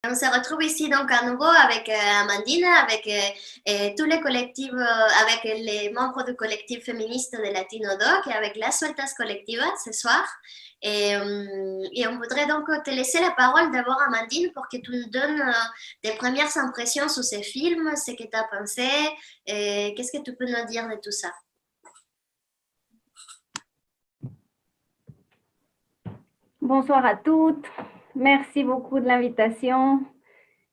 On se retrouve ici donc à nouveau avec Amandine, avec tous les collectifs, avec les membres du collectif féministe de Latinodoc et avec la Sueltas Colectiva ce soir. Et on voudrait donc te laisser la parole d'abord, Amandine, pour que tu nous donnes tes premières impressions sur ces films, ce que tu as pensé, et qu'est-ce que tu peux nous dire de tout ça? Bonsoir à toutes. Merci beaucoup de l'invitation.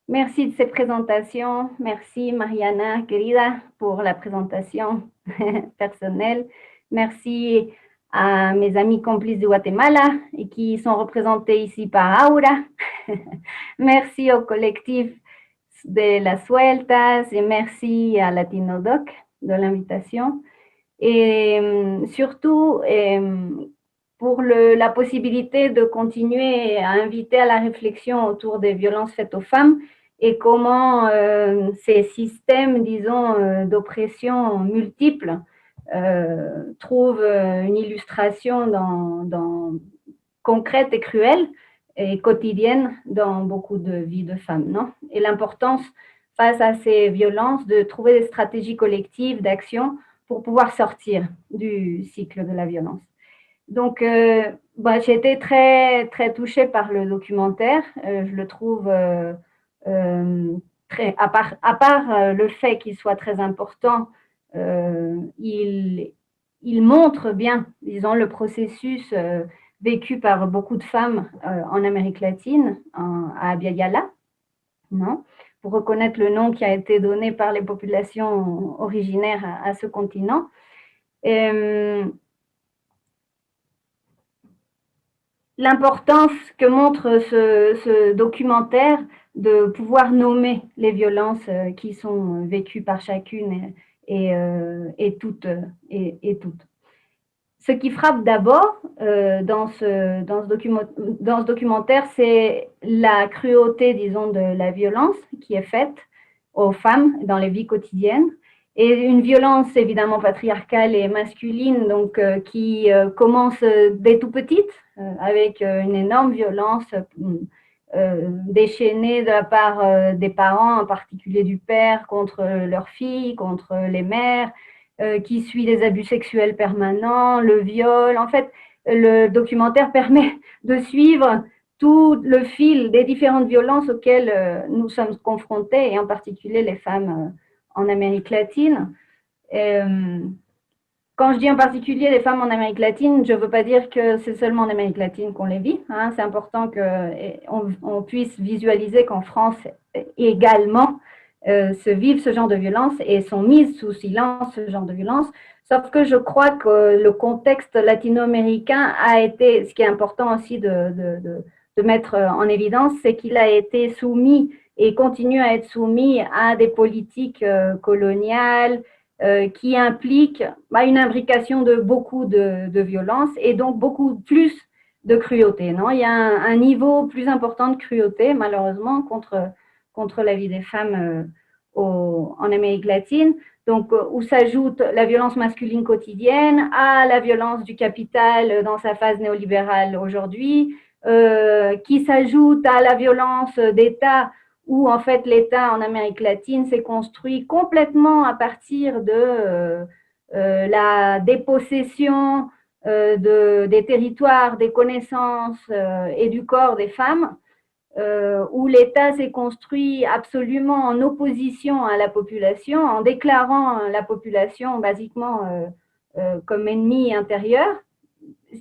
Merci de ces présentations. Merci Mariana, querida, pour la présentation personnelle. Merci à mes amis complices du Guatemala et qui sont représentés ici par Aura. Merci au collectif de las Sueltas et merci à Latinodoc de l'invitation. Et surtout, pour la possibilité de continuer à inviter à la réflexion autour des violences faites aux femmes et comment ces systèmes, disons, d'oppression multiples trouvent une illustration concrète et cruelle et quotidienne dans beaucoup de vies de femmes, non? Et l'importance face à ces violences de trouver des stratégies collectives d'action pour pouvoir sortir du cycle de la violence. Donc, j'ai été très, très touchée par le documentaire. Je le trouve très, à part le fait qu'il soit très important, il montre bien, disons, le processus vécu par beaucoup de femmes en Amérique latine, à Abya Yala, non? Pour reconnaître le nom qui a été donné par les populations originaires à ce continent. L'importance que montre ce documentaire de pouvoir nommer les violences qui sont vécues par chacune et toutes. Ce qui frappe d'abord dans ce documentaire, c'est la cruauté, disons, de la violence qui est faite aux femmes dans les vies quotidiennes. Et une violence évidemment patriarcale et masculine, donc qui commence dès tout petite, avec une énorme violence déchaînée de la part des parents, en particulier du père, contre leurs filles, contre les mères, qui suit les abus sexuels permanents, le viol. En fait, le documentaire permet de suivre tout le fil des différentes violences auxquelles nous sommes confrontés, et en particulier les femmes en Amérique latine. Quand je dis en particulier les femmes en Amérique latine, je ne veux pas dire que c'est seulement en Amérique latine qu'on les vit. Hein. C'est important qu'on puisse visualiser qu'en France également se vivent ce genre de violence et sont mises sous silence ce genre de violence. Sauf que je crois que le contexte latino-américain a été, ce qui est important aussi de mettre en évidence, c'est qu'il a été soumis et continue à être soumis à des politiques coloniales qui impliquent une imbrication de beaucoup de violence et donc beaucoup plus de cruauté. Non, il y a un niveau plus important de cruauté, malheureusement, contre la vie des femmes en Amérique latine. Donc, où s'ajoute la violence masculine quotidienne à la violence du capital dans sa phase néolibérale aujourd'hui, qui s'ajoute à la violence d'État où en fait l'État en Amérique latine s'est construit complètement à partir de la dépossession des territoires, des connaissances et du corps des femmes, où l'État s'est construit absolument en opposition à la population, en déclarant la population basiquement comme ennemie intérieure, ce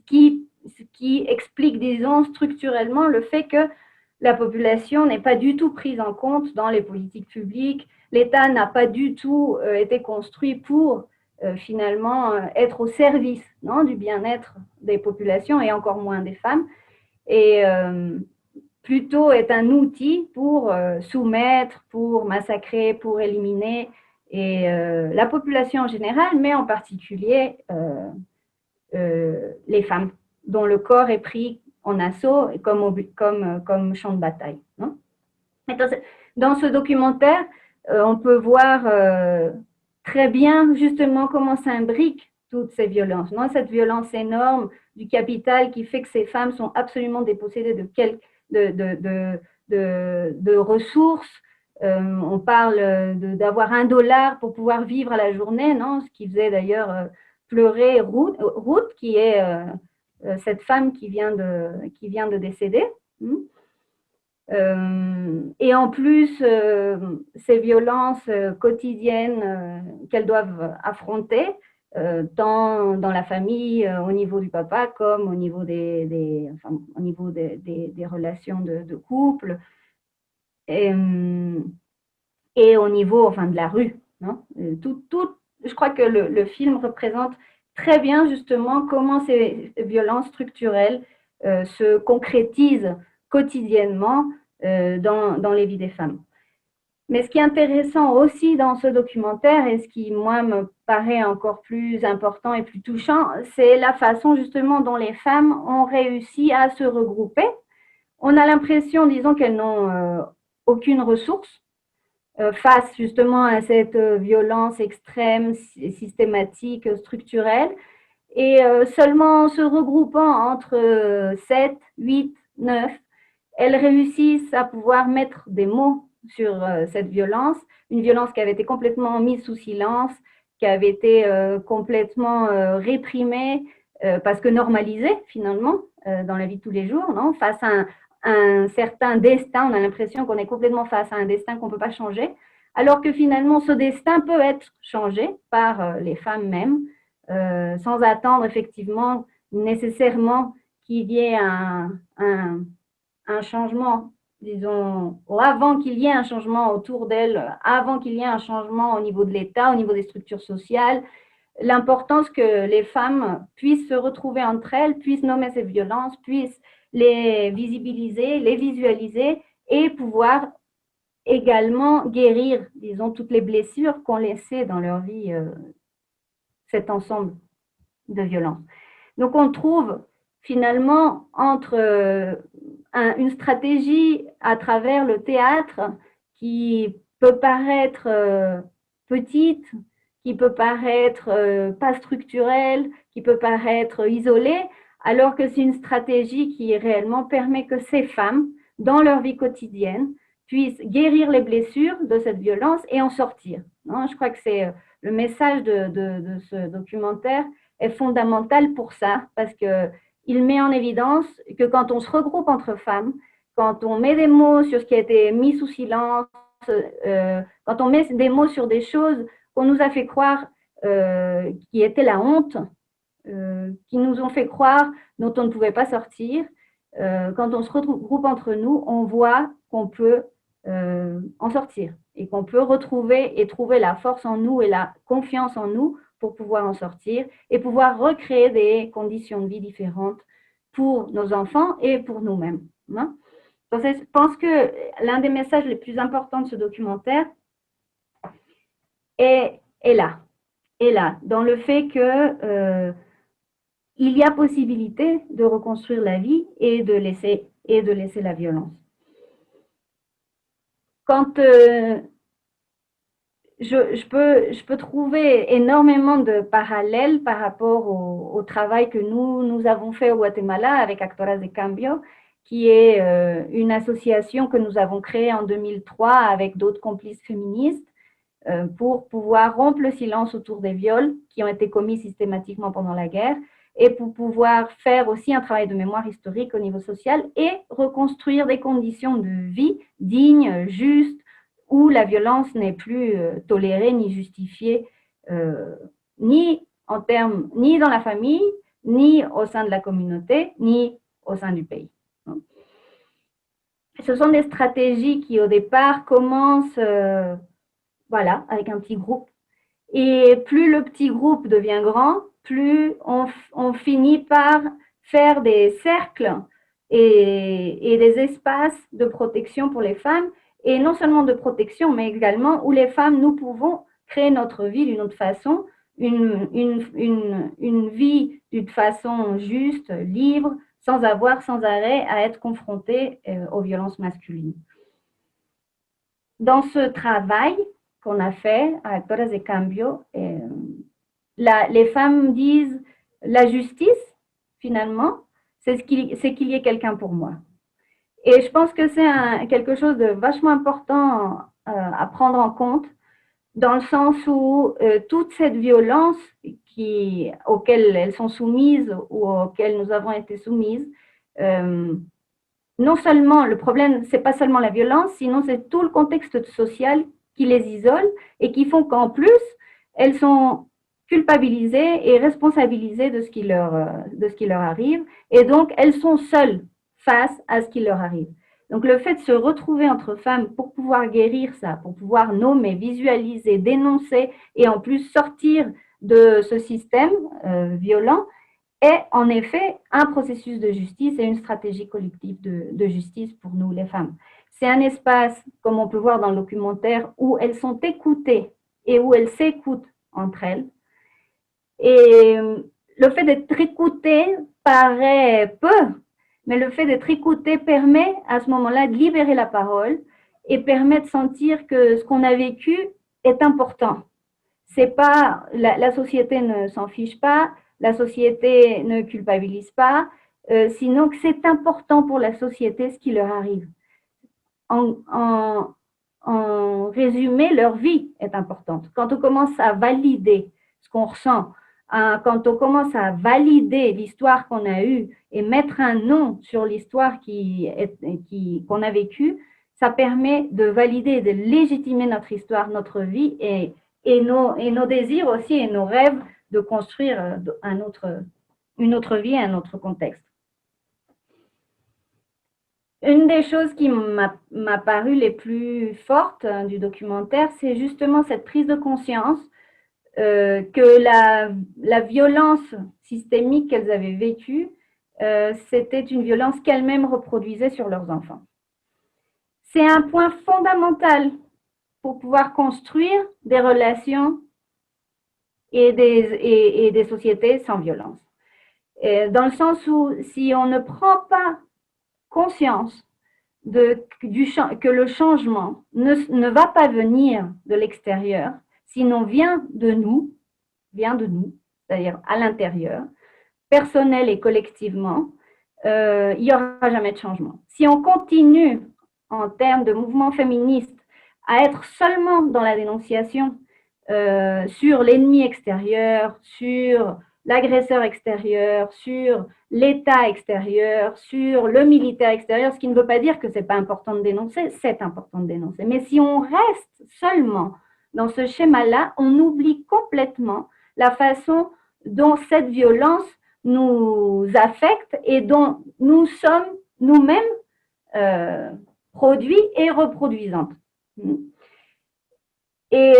qui explique, disons, structurellement le fait que la population n'est pas du tout prise en compte dans les politiques publiques. L'État n'a pas du tout été construit pour finalement être au service, non, du bien-être des populations et encore moins des femmes. Et plutôt est un outil pour soumettre, pour massacrer, pour éliminer et la population en général, mais en particulier les femmes, dont le corps est pris en assaut comme champ de bataille. Non? Dans ce documentaire, on peut voir très bien justement comment s'imbriquent toutes ces violences. Non? Cette violence énorme du capital qui fait que ces femmes sont absolument dépossédées de ressources. On parle d'avoir $1 pour pouvoir vivre à la journée, non? Ce qui faisait d'ailleurs pleurer Ruth, qui est cette femme qui vient de décéder. Et en plus, ces violences quotidiennes qu'elles doivent affronter, tant dans la famille, au niveau du papa, comme au niveau au niveau des relations de couple, et au niveau de la rue. Non? Je crois que le film représente très bien justement comment ces violences structurelles se concrétisent quotidiennement dans les vies des femmes. Mais ce qui est intéressant aussi dans ce documentaire, et ce qui, moi, me paraît encore plus important et plus touchant, c'est la façon justement dont les femmes ont réussi à se regrouper. On a l'impression, disons, qu'elles n'ont aucune ressource face justement à cette violence extrême, systématique, structurelle, et seulement en se regroupant entre 7, 8, 9, elles réussissent à pouvoir mettre des mots sur cette violence, une violence qui avait été complètement mise sous silence, qui avait été complètement réprimée, parce que normalisée finalement dans la vie de tous les jours, non? Face à un certain destin, on a l'impression qu'on est complètement face à un destin qu'on ne peut pas changer, alors que finalement ce destin peut être changé par les femmes mêmes, sans attendre effectivement nécessairement qu'il y ait un changement, disons, ou avant qu'il y ait un changement autour d'elles, avant qu'il y ait un changement au niveau de l'État, au niveau des structures sociales, l'importance que les femmes puissent se retrouver entre elles, puissent nommer ces violences, puissent les visibiliser, les visualiser et pouvoir également guérir, disons, toutes les blessures qu'ont laissées dans leur vie cet ensemble de violences. Donc, on trouve finalement entre une stratégie à travers le théâtre qui peut paraître petite, qui peut paraître pas structurelle, qui peut paraître isolée, alors que c'est une stratégie qui réellement permet que ces femmes, dans leur vie quotidienne, puissent guérir les blessures de cette violence et en sortir. Je crois que c'est le message de ce documentaire est fondamental pour ça, parce qu'il met en évidence que quand on se regroupe entre femmes, quand on met des mots sur ce qui a été mis sous silence, quand on met des mots sur des choses qu'on nous a fait croire qui étaient la honte, qui nous ont fait croire dont on ne pouvait pas sortir, quand on se regroupe entre nous, on voit qu'on peut en sortir et qu'on peut retrouver et trouver la force en nous et la confiance en nous pour pouvoir en sortir et pouvoir recréer des conditions de vie différentes pour nos enfants et pour nous-mêmes. Donc, je pense que l'un des messages les plus importants de ce documentaire est là, dans le fait que il y a possibilité de reconstruire la vie et de laisser la violence. Quand je peux trouver énormément de parallèles par rapport au travail que nous avons fait au Guatemala avec Actoras de Cambio, qui est une association que nous avons créée en 2003 avec d'autres complices féministes pour pouvoir rompre le silence autour des viols qui ont été commis systématiquement pendant la guerre et pour pouvoir faire aussi un travail de mémoire historique au niveau social et reconstruire des conditions de vie dignes, justes, où la violence n'est plus tolérée ni justifiée, ni dans la famille, ni au sein de la communauté, ni au sein du pays. Ce sont des stratégies qui, au départ, commencent avec un petit groupe. Et plus le petit groupe devient grand, plus on finit par faire des cercles et des espaces de protection pour les femmes, et non seulement de protection, mais également où les femmes, nous pouvons créer notre vie d'une autre façon, une vie d'une façon juste, libre, sans avoir sans arrêt à être confrontée aux violences masculines. Dans ce travail qu'on a fait à Actoras de Cambio, les femmes disent la justice, finalement, c'est qu'il y ait quelqu'un pour moi. Et je pense que c'est quelque chose de vachement important à prendre en compte, dans le sens où toute cette violence auxquelles elles sont soumises ou auxquelles nous avons été soumises, non seulement, le problème, c'est pas seulement la violence, sinon c'est tout le contexte social qui les isole et qui font qu'en plus, elles sont culpabilisées et responsabilisées de ce qui leur arrive. Et donc, elles sont seules face à ce qui leur arrive. Donc, le fait de se retrouver entre femmes pour pouvoir guérir ça, pour pouvoir nommer, visualiser, dénoncer et en plus sortir de ce système violent, est en effet un processus de justice et une stratégie collective de justice pour nous, les femmes. C'est un espace, comme on peut voir dans le documentaire, où elles sont écoutées et où elles s'écoutent entre elles. Et le fait d'être écoutée paraît peu, mais le fait d'être écouté permet à ce moment-là de libérer la parole et permet de sentir que ce qu'on a vécu est important. C'est pas, la société ne s'en fiche pas, la société ne culpabilise pas, sinon que c'est important pour la société ce qui leur arrive. En résumé, leur vie est importante. Quand on commence à valider ce qu'on ressent, quand on commence à valider l'histoire qu'on a eue et mettre un nom sur l'histoire qu'on a vécue, ça permet de valider, de légitimer notre histoire, notre vie et nos désirs aussi et nos rêves de construire une autre vie, un autre contexte. Une des choses qui m'a paru les plus fortes du documentaire, c'est justement cette prise de conscience que la violence systémique qu'elles avaient vécue, c'était une violence qu'elles-mêmes reproduisaient sur leurs enfants. C'est un point fondamental pour pouvoir construire des relations et des sociétés sans violence. Dans le sens où si on ne prend pas conscience que le changement ne va pas venir de l'extérieur, sinon vient de nous, c'est-à-dire à l'intérieur, personnel et collectivement, il n'y aura jamais de changement. Si on continue en termes de mouvement féministe à être seulement dans la dénonciation sur l'ennemi extérieur, sur l'agresseur extérieur, sur l'État extérieur, sur le militaire extérieur, ce qui ne veut pas dire que ce n'est pas important de dénoncer, c'est important de dénoncer. Mais si on reste seulement dans ce schéma-là, on oublie complètement la façon dont cette violence nous affecte et dont nous sommes nous-mêmes produits et reproduisantes. Et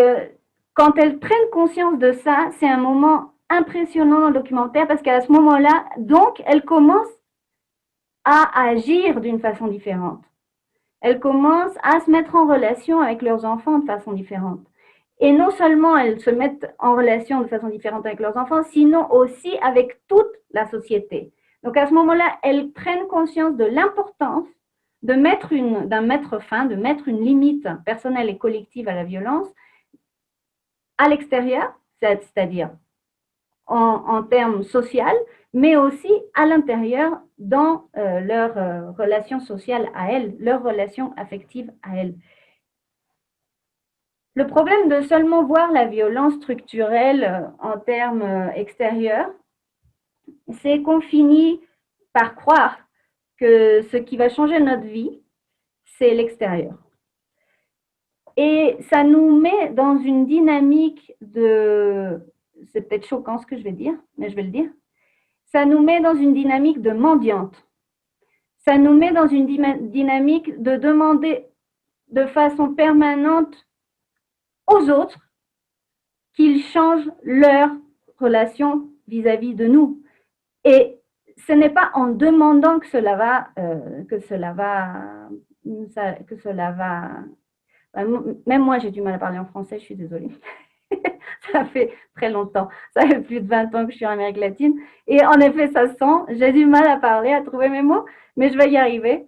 quand elles prennent conscience de ça, c'est un moment impressionnant dans le documentaire parce qu'à ce moment-là, donc, elles commencent à agir d'une façon différente. Elles commencent à se mettre en relation avec leurs enfants de façon différente. Et non seulement elles se mettent en relation de façon différente avec leurs enfants, sinon aussi avec toute la société. Donc à ce moment-là, elles prennent conscience de l'importance de mettre une limite personnelle et collective à la violence à l'extérieur, c'est-à-dire en termes social, mais aussi à l'intérieur dans leur relation sociale à elles, leur relation affective à elles. Le problème de seulement voir la violence structurelle en termes extérieurs, c'est qu'on finit par croire que ce qui va changer notre vie, c'est l'extérieur. Et ça nous met dans une dynamique c'est peut-être choquant ce que je vais dire, mais je vais le dire. Ça nous met dans une dynamique de mendiante. Ça nous met dans une dynamique de demander de façon permanente aux autres qu'ils changent leur relation vis-à-vis de nous. Et ce n'est pas en demandant que cela va. Même moi, j'ai du mal à parler en français, je suis désolée. Ça fait très longtemps, ça fait plus de 20 ans que je suis en Amérique latine. Et en effet, ça se sent, j'ai du mal à parler, à trouver mes mots, mais je vais y arriver.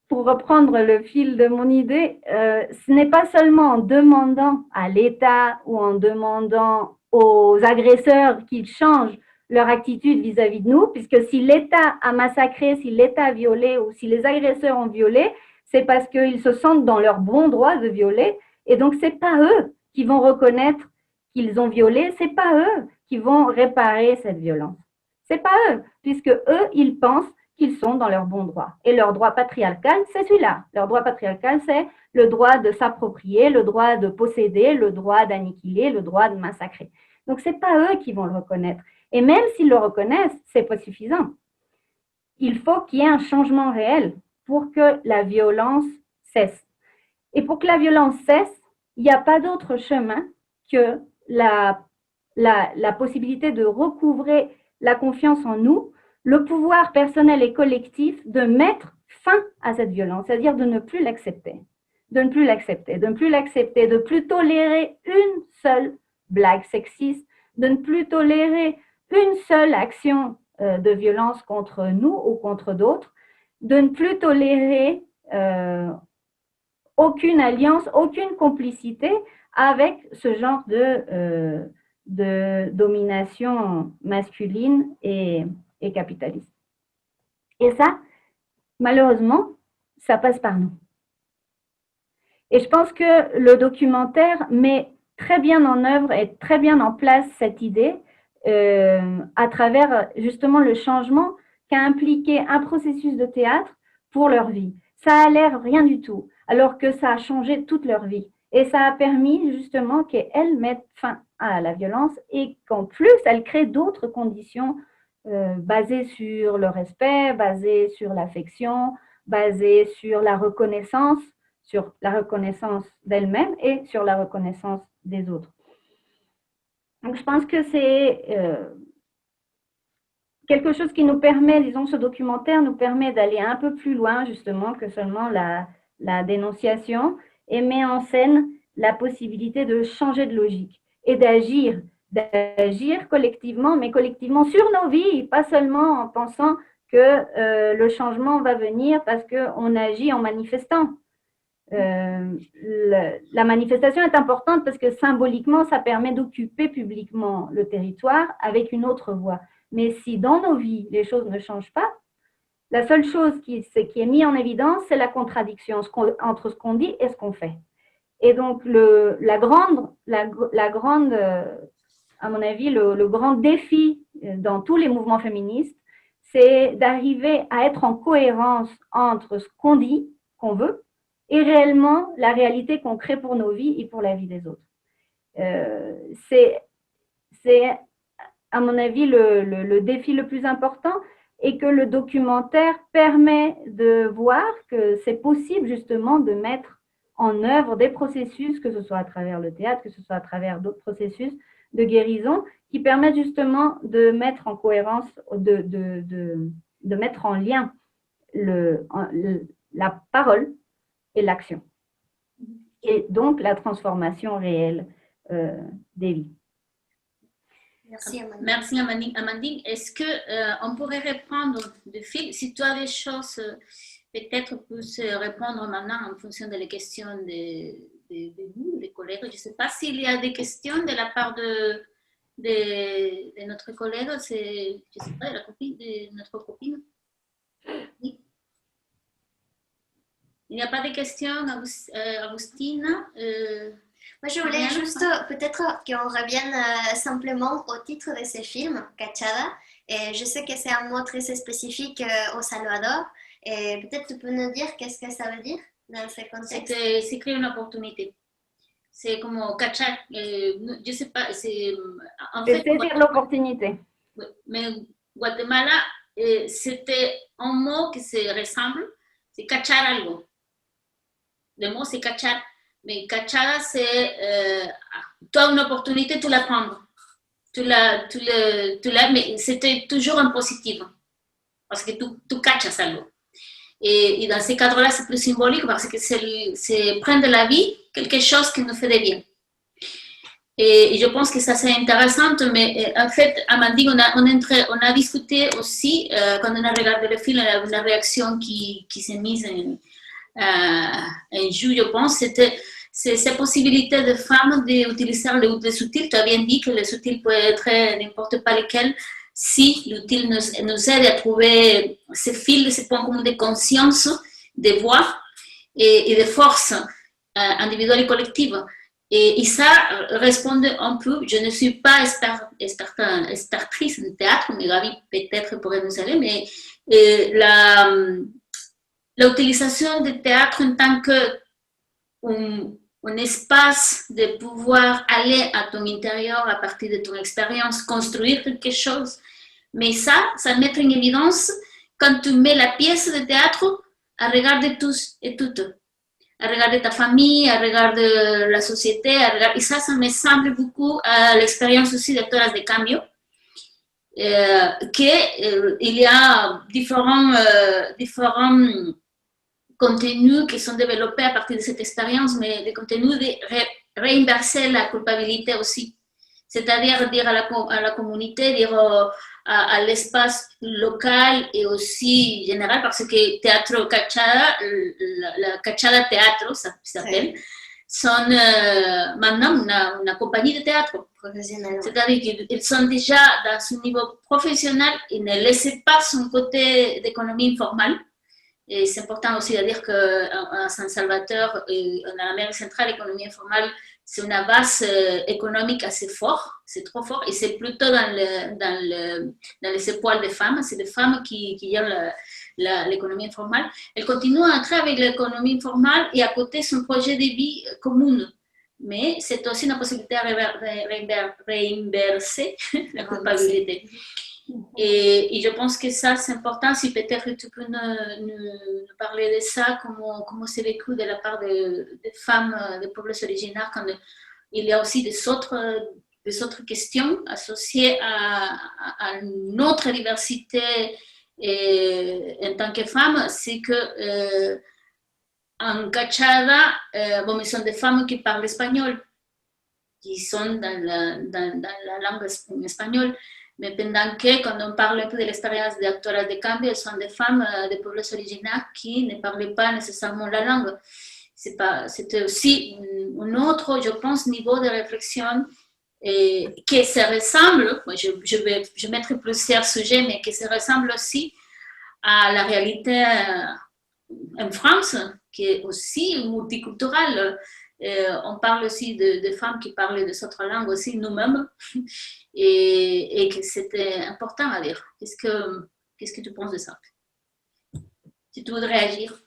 Pour reprendre le fil de mon idée, ce n'est pas seulement en demandant à l'État ou en demandant aux agresseurs qu'ils changent leur attitude vis-à-vis de nous, puisque si l'État a massacré, si l'État a violé ou si les agresseurs ont violé, c'est parce qu'ils se sentent dans leur bon droit de violer. Et donc, ce n'est pas eux qui vont reconnaître qu'ils ont violé, ce n'est pas eux qui vont réparer cette violence. Ce n'est pas eux, puisque eux, ils pensent qu'ils sont dans leur bon droit. Et leur droit patriarcal, c'est celui-là. Leur droit patriarcal, c'est le droit de s'approprier, le droit de posséder, le droit d'annihiler, le droit de massacrer. Donc, ce n'est pas eux qui vont le reconnaître. Et même s'ils le reconnaissent, ce n'est pas suffisant. Il faut qu'il y ait un changement réel pour que la violence cesse. Et pour que la violence cesse, il n'y a pas d'autre chemin que la possibilité de recouvrer la confiance en nous, le pouvoir personnel et collectif de mettre fin à cette violence, c'est-à-dire de ne plus l'accepter, de ne plus l'accepter, de ne plus l'accepter, de ne plus tolérer une seule blague sexiste, de ne plus tolérer une seule action de violence contre nous ou contre d'autres, de ne plus tolérer aucune alliance, aucune complicité avec ce genre de domination masculine et capitaliste. Et ça, malheureusement, ça passe par nous. Et je pense que le documentaire met très bien en œuvre et très bien en place cette idée à travers justement le changement qu'a impliqué un processus de théâtre pour leur vie. Ça a l'air rien du tout, alors que ça a changé toute leur vie. Et ça a permis justement qu'elles mettent fin à la violence et qu'en plus, elles créent d'autres conditions basées sur le respect, basées sur l'affection, basées sur la reconnaissance d'elles-mêmes et sur la reconnaissance des autres. Donc, je pense que c'est quelque chose qui nous permet, disons, ce documentaire nous permet d'aller un peu plus loin, justement, que seulement la dénonciation, et met en scène la possibilité de changer de logique et d'agir collectivement, mais collectivement sur nos vies, pas seulement en pensant que le changement va venir parce qu'on agit en manifestant. La manifestation est importante parce que symboliquement, ça permet d'occuper publiquement le territoire avec une autre voix. Mais si dans nos vies, les choses ne changent pas, la seule chose qui est mise en évidence, c'est la contradiction entre ce qu'on dit et ce qu'on fait. Et donc, la grande, à mon avis, le grand défi dans tous les mouvements féministes, c'est d'arriver à être en cohérence entre ce qu'on dit, qu'on veut, et réellement la réalité qu'on crée pour nos vies et pour la vie des autres. C'est, à mon avis, le défi le plus important, et que le documentaire permet de voir que c'est possible justement de mettre en œuvre des processus, que ce soit à travers le théâtre, que ce soit à travers d'autres processus de guérison, qui permettent justement de mettre en cohérence, de mettre en lien la parole et l'action. Et donc la transformation réelle des vies. Merci, Amandine. Merci, Amandine. Est-ce qu'on pourrait reprendre le fil? Si tu as des choses, peut-être plus répondre maintenant en fonction de les questions de vous, des collègues. Je ne sais pas s'il y a des questions de la part de notre collègue, je ne sais pas, de notre copine. Oui. Il n'y a pas de questions, Agustine? Moi, je voulais juste peut-être qu'on revienne simplement au titre de ce film, Cachada. Et je sais que c'est un mot très spécifique au Salvador. Et peut-être tu peux nous dire qu'est-ce que ça veut dire dans ce contexte? C'est créer une opportunité. C'est comme cachar. Je ne sais pas. C'est saisir l'opportunité. Mais Guatemala, c'était un mot qui se ressemble. C'est cachar algo. Le mot, c'est cachar. Mais cachada, c'est tu as une opportunité, tu la prends. Tu la, mais c'était toujours en positif. Parce que tu cachas algo. Et dans ces cadres-là, c'est plus symbolique parce que c'est prendre de la vie quelque chose qui nous fait de bien. Et je pense que ça, c'est intéressant. Mais en fait, Amandine, on a discuté aussi, quand on a regardé le film, une réaction qui s'est mise en jeu, je pense, c'était cette possibilité de femmes d'utiliser le sous-titres. Tu as bien dit que le sous-titre peut être n'importe pas lequel, si l'outil nous aide à trouver ces fils, ces points communs de conscience, de voix et de force individuelle et collective. Et ça répond un peu, je ne suis pas expertrice de théâtre, mais Gabi peut-être pourrait nous aider, mais l'utilisation du théâtre en tant qu'un espace de pouvoir aller à ton intérieur à partir de ton expérience, construire quelque chose. Mais ça met en évidence quand tu mets la pièce de théâtre à regarder tous et toutes, à regarder ta famille, à regarder la société, et ça me semble beaucoup à l'expérience aussi d'Actores de Cambio, qu'il y a différents contenus qui sont développés à partir de cette expérience, mais des contenus de réinverser la culpabilité aussi. C'est-à-dire dire à la communauté, dire à l'espace local et aussi général, parce que Teatro Cachada, la Cachada Teatro, ça s'appelle, sont maintenant une compagnie de théâtre professionnelle. C'est-à-dire qu'ils sont déjà dans ce niveau professionnel, ils ne laissent pas son côté d'économie informelle. Et c'est important aussi de dire qu'à San Salvador et en Amérique centrale, l'économie informelle, c'est une base économique assez forte, c'est trop fort, et c'est plutôt dans les épaules des femmes, c'est des femmes qui gèrent l'économie informelle. Elles continuent à entrer avec l'économie informelle et à côté son projet de vie commun. Mais c'est aussi une possibilité de réinverser la culpabilité. Et je pense que ça, c'est important. Si peut-être tu peux nous parler de ça, comment c'est vécu de la part des femmes des peuples originaires, quand il y a aussi des autres questions associées à notre diversité en tant que femme, c'est que en Cachada, ce sont des femmes qui parlent espagnol, qui sont dans la langue espagnole. Mais pendant que, quand on parle un peu de l'expérience des Actores de Cambio, elles sont des femmes des peuples originaires qui ne parlaient pas nécessairement la langue. C'était aussi un autre, je pense, niveau de réflexion qui se ressemble, je mettrai plusieurs sujets, mais qui se ressemble aussi à la réalité en France, qui est aussi multiculturelle. On parle aussi de femmes qui parlent des autres langues aussi, nous-mêmes, et que c'était important à dire. Qu'est-ce que tu penses de ça? Si tu voudrais réagir.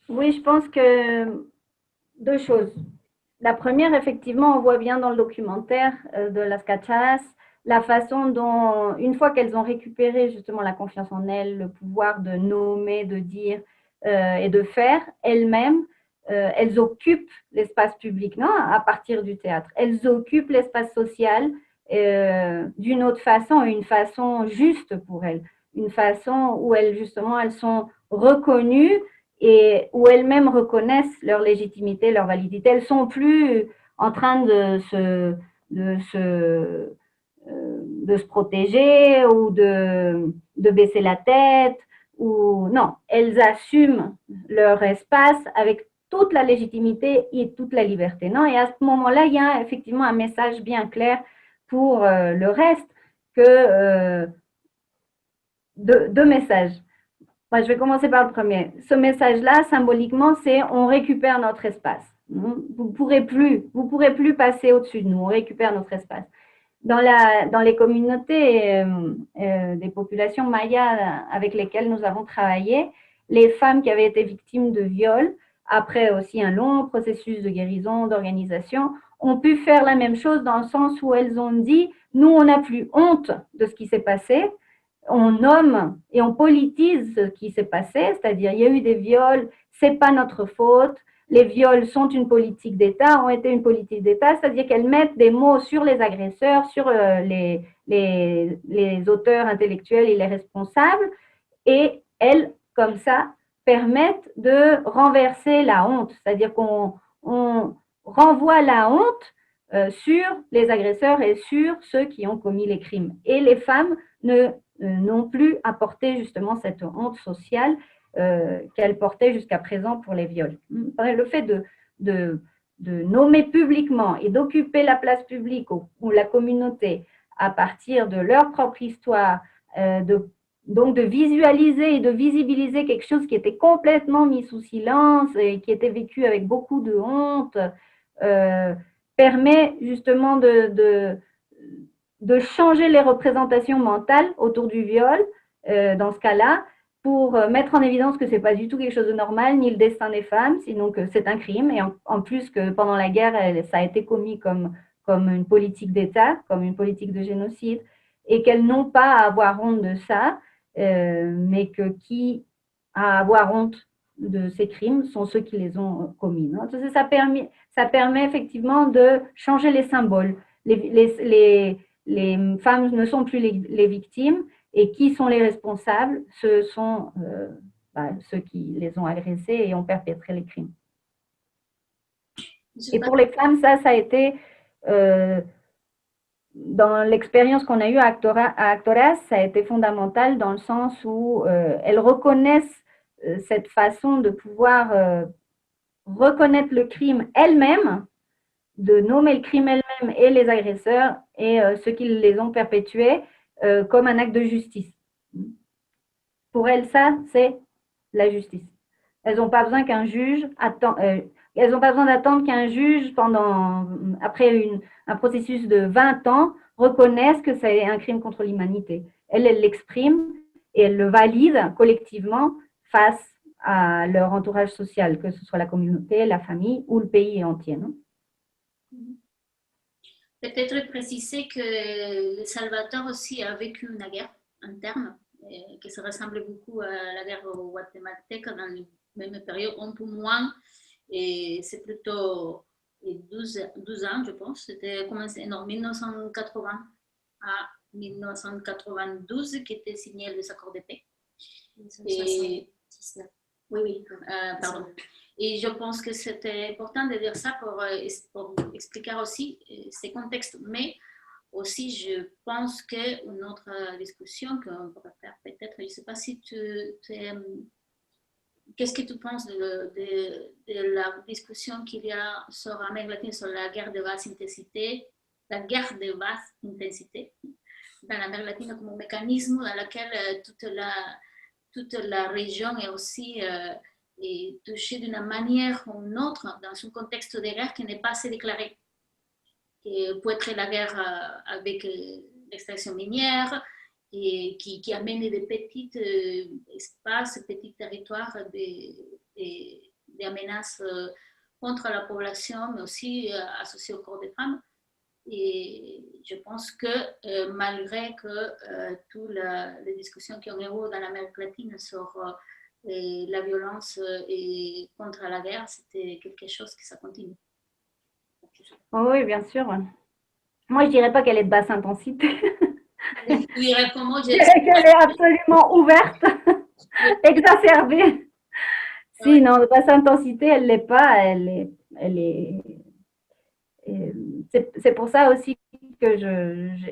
Oui, je pense que deux choses. La première, effectivement, on voit bien dans le documentaire de Las Cachadas la façon dont, une fois qu'elles ont récupéré justement la confiance en elles, le pouvoir de nommer, de dire et de faire, elles-mêmes, elles occupent l'espace public, non, à partir du théâtre. Elles occupent l'espace social d'une autre façon, une façon juste pour elles, une façon où elles, justement, elles sont reconnues et où elles-mêmes reconnaissent leur légitimité, leur validité. Elles ne sont plus en train de se protéger ou de baisser la tête. Ou non, elles assument leur espace avec toute la légitimité et toute la liberté. Non, et à ce moment-là, il y a effectivement un message bien clair pour le reste, que deux messages. Moi, je vais commencer par le premier. Ce message-là, symboliquement, c'est on récupère notre espace. Vous pourrez plus passer au-dessus de nous. On récupère notre espace. Dans les communautés des populations mayas avec lesquelles nous avons travaillé, les femmes qui avaient été victimes de viol, après aussi un long processus de guérison, d'organisation, ont pu faire la même chose dans le sens où elles ont dit « nous, on n'a plus honte de ce qui s'est passé ». On nomme et on politise ce qui s'est passé, c'est-à-dire il y a eu des viols, c'est pas notre faute, les viols sont une politique d'État, ont été une politique d'État, c'est-à-dire qu'elles mettent des mots sur les agresseurs, sur les auteurs intellectuels et les responsables, et elles, comme ça, permettent de renverser la honte, c'est-à-dire qu'on renvoie la honte sur les agresseurs et sur ceux qui ont commis les crimes. Et les femmes n'ont plus à porter justement cette honte sociale qu'elles portaient jusqu'à présent pour les viols. Le fait de nommer publiquement et d'occuper la place publique ou la communauté à partir de leur propre histoire, donc de visualiser et de visibiliser quelque chose qui était complètement mis sous silence et qui était vécu avec beaucoup de honte, permet justement de changer les représentations mentales autour du viol, dans ce cas-là, pour mettre en évidence que ce n'est pas du tout quelque chose de normal, ni le destin des femmes, sinon que c'est un crime, et en plus que pendant la guerre, ça a été commis comme une politique d'État, comme une politique de génocide, et qu'elles n'ont pas à avoir honte de ça, mais que qui a à avoir honte de ces crimes sont ceux qui les ont commis. Non, ça permet effectivement de changer les symboles. Les femmes ne sont plus les victimes, et qui sont les responsables? Ce sont ceux qui les ont agressés et ont perpétré les crimes. Et pour les femmes, ça a été, dans l'expérience qu'on a eue à Actoras, ça a été fondamental dans le sens où elles reconnaissent cette façon de pouvoir reconnaître le crime elles-mêmes, de nommer le crime elles-mêmes et les agresseurs et ceux qui les ont perpétués comme un acte de justice. Pour elles, ça, c'est la justice. Elles n'ont pas besoin qu'un juge elles n'ont pas besoin d'attendre qu'un juge, après un processus de 20 ans, reconnaisse que c'est un crime contre l'humanité. Elles l'expriment et elles le valident collectivement face à leur entourage social, que ce soit la communauté, la famille ou le pays entier. Non? Peut-être préciser que Le Salvador aussi a vécu une guerre interne qui se ressemble beaucoup à la guerre guatémaltèque dans la même période, un peu moins, et c'est plutôt 12 ans, je pense. C'était commencé en 1980 à 1992 qui était signé les accords de paix. Et, oui, pardon. Et je pense que c'était important de dire ça pour expliquer aussi ces contextes. Mais aussi, je pense qu'une autre discussion qu'on pourrait faire peut-être, je ne sais pas si qu'est-ce que tu penses de la discussion qu'il y a sur l'Amérique latine sur la guerre de basse intensité, dans l'Amérique latine comme un mécanisme dans lequel toute la région est aussi est touchée d'une manière ou d'une autre dans un contexte de guerre qui n'est pas assez déclaré. Qui peut être la guerre avec l'extraction minière, et qui amène des petits espaces, petits territoires des menaces contre la population, mais aussi associées au corps des femmes. Et je pense que malgré que toutes les discussions qui ont eu dans l'Amérique latine sur la violence et contre la guerre, c'était quelque chose qui ça continue. Oh oui, bien sûr. Moi, je ne dirais pas qu'elle est de basse intensité. Je dirais comment je dirais qu'elle est absolument ouverte, exacerbée. Si, non, de basse intensité, elle ne l'est pas. C'est pour ça aussi que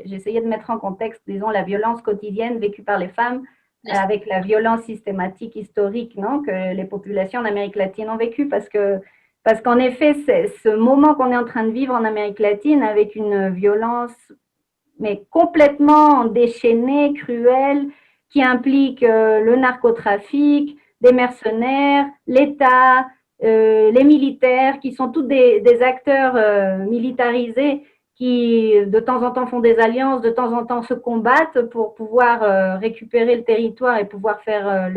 j'essayais de mettre en contexte, disons, la violence quotidienne vécue par les femmes avec la violence systématique historique, non, que les populations en Amérique latine ont vécu, parce qu'en effet, ce moment qu'on est en train de vivre en Amérique latine avec une violence mais complètement déchaînée, cruelle, qui implique le narcotrafic, des mercenaires, l'État, les militaires, qui sont tous des acteurs militarisés qui de temps en temps font des alliances, de temps en temps se combattent pour pouvoir récupérer le territoire et pouvoir faire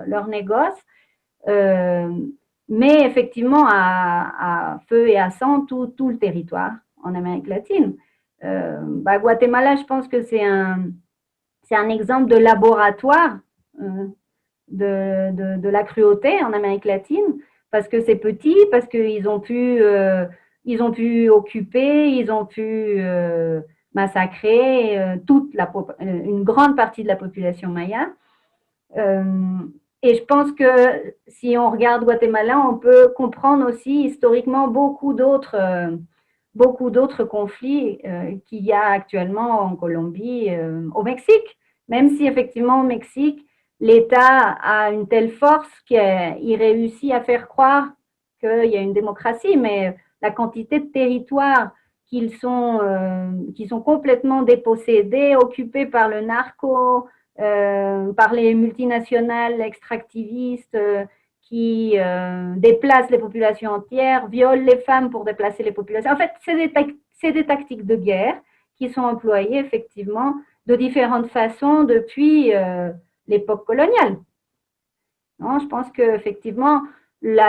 leur négoce. Mais effectivement, à feu et à sang, tout le territoire en Amérique latine. Guatemala, je pense que c'est un exemple de laboratoire de la cruauté en Amérique latine, parce que c'est petit, parce qu'ils ont pu occuper, ils ont pu massacrer une grande partie de la population maya. Et je pense que si on regarde Guatemala, on peut comprendre aussi historiquement beaucoup d'autres conflits qu'il y a actuellement en Colombie, au Mexique, même si effectivement au Mexique, l'État a une telle force qu'il réussit à faire croire qu'il y a une démocratie, mais la quantité de territoires qui sont complètement dépossédés, occupés par le narco, par les multinationales extractivistes qui déplacent les populations entières, violent les femmes pour déplacer les populations. En fait, c'est des tactiques de guerre qui sont employées effectivement de différentes façons depuis l'époque coloniale. Non, je pense qu'effectivement, les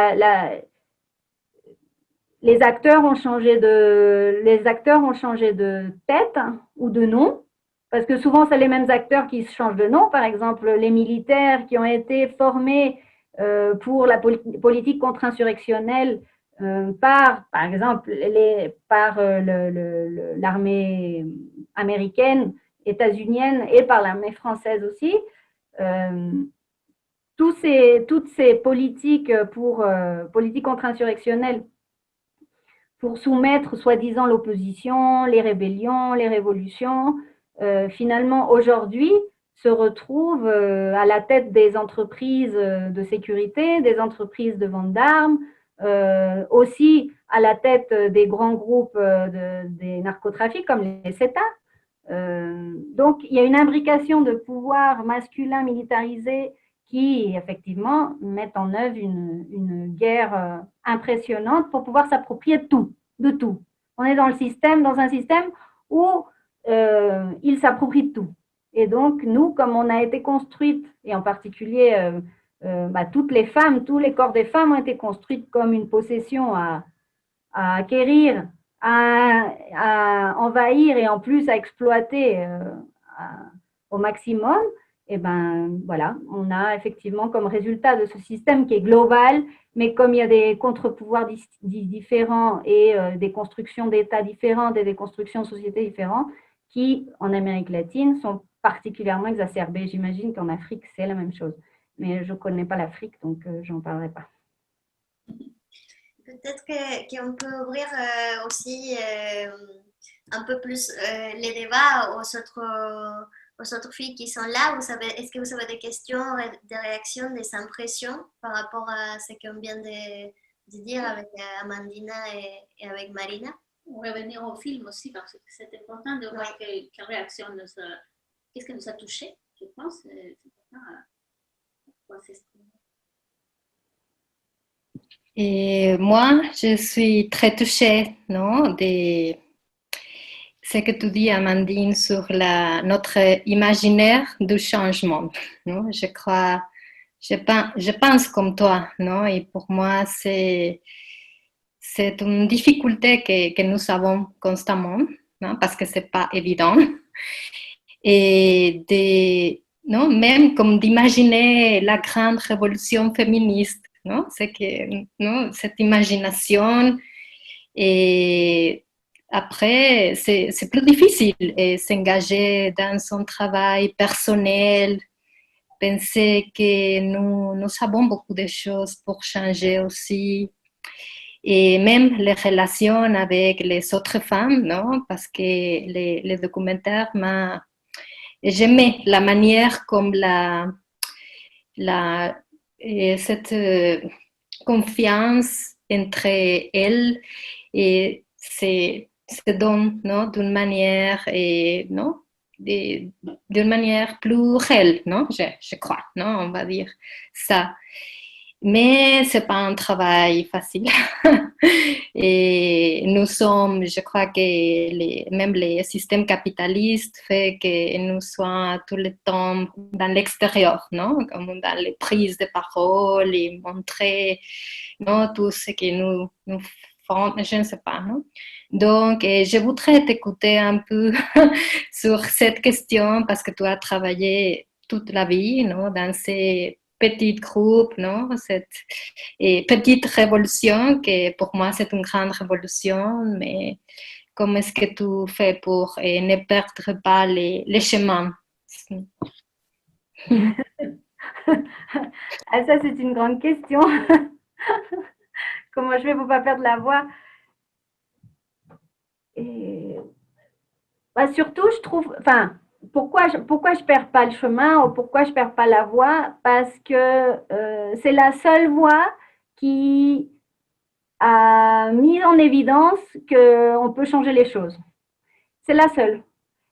acteurs ont changé de tête ou de nom, parce que souvent, c'est les mêmes acteurs qui changent de nom. Par exemple, les militaires qui ont été formés pour la politique contre-insurrectionnelle par exemple, l'armée américaine, états-unienne et par l'armée française aussi. Toutes ces politiques politiques contre-insurrectionnelles pour soumettre soi-disant l'opposition, les rébellions, les révolutions, finalement aujourd'hui se retrouvent à la tête des entreprises de sécurité, des entreprises de vente d'armes, aussi à la tête des grands groupes des narcotrafics comme les CETA. Donc il y a une imbrication de pouvoirs masculins militarisés qui, effectivement, mettent en œuvre une guerre impressionnante pour pouvoir s'approprier de tout. On est dans un système où ils s'approprient de tout. Et donc, nous, comme on a été construites, et en particulier toutes les femmes, tous les corps des femmes ont été construits comme une possession à acquérir, à envahir et en plus à exploiter au maximum, et ben voilà, on a effectivement comme résultat de ce système qui est global, mais comme il y a des contre-pouvoirs différents et des constructions d'États différentes et des constructions de sociétés différentes qui, en Amérique latine, sont particulièrement exacerbées. J'imagine qu'en Afrique, c'est la même chose. Mais je ne connais pas l'Afrique, donc je n'en parlerai pas. Peut-être qu'on peut ouvrir aussi un peu plus les débats aux autres filles qui sont là. Est-ce que vous avez des questions, des réactions, des impressions par rapport à ce qu'on vient de dire avec Amandina et avec Marina? Revenir au film aussi, parce que c'est important de voir quelle réaction qu'est-ce que nous a touché, je pense. C'est important Et moi, je suis très touchée, non, de ce que tu dis, Amandine, sur notre imaginaire du changement. Non? Je pense comme toi, non? Et pour moi, c'est une difficulté que nous avons constamment, non? Parce que c'est pas évident. Et non, même comme d'imaginer la grande révolution féministe, non? C'est que non, cette imagination, et après c'est plus difficile et s'engager dans son travail personnel, penser que nous avons beaucoup de choses pour changer aussi, et même les relations avec les autres femmes, non? Parce que les documentaires j'aimais la manière comme cette confiance entre elles et se donne, non, d'une manière non, d'une manière plus réelle, non, je crois, non, on va dire ça. Mais c'est pas un travail facile. Et nous sommes, je crois que même les systèmes capitalistes fait que nous sommes tout le temps dans l'extérieur, non? Comme dans les prises de parole et montrer, non, tout ce que nous font, je ne sais pas, non? Donc, je voudrais t'écouter un peu sur cette question parce que tu as travaillé toute la vie, non, dans ces petits groupes, non, cette petite révolution que pour moi c'est une grande révolution, mais comment est-ce que tu fais pour ne perdre pas les chemins? Ah, ça c'est une grande question. Comment je fais pour ne pas perdre la voix? Et surtout, je trouve, pourquoi je perds pas le chemin ou pourquoi je perds pas la voie? Parce que c'est la seule voie qui a mis en évidence qu'on peut changer les choses. C'est la seule.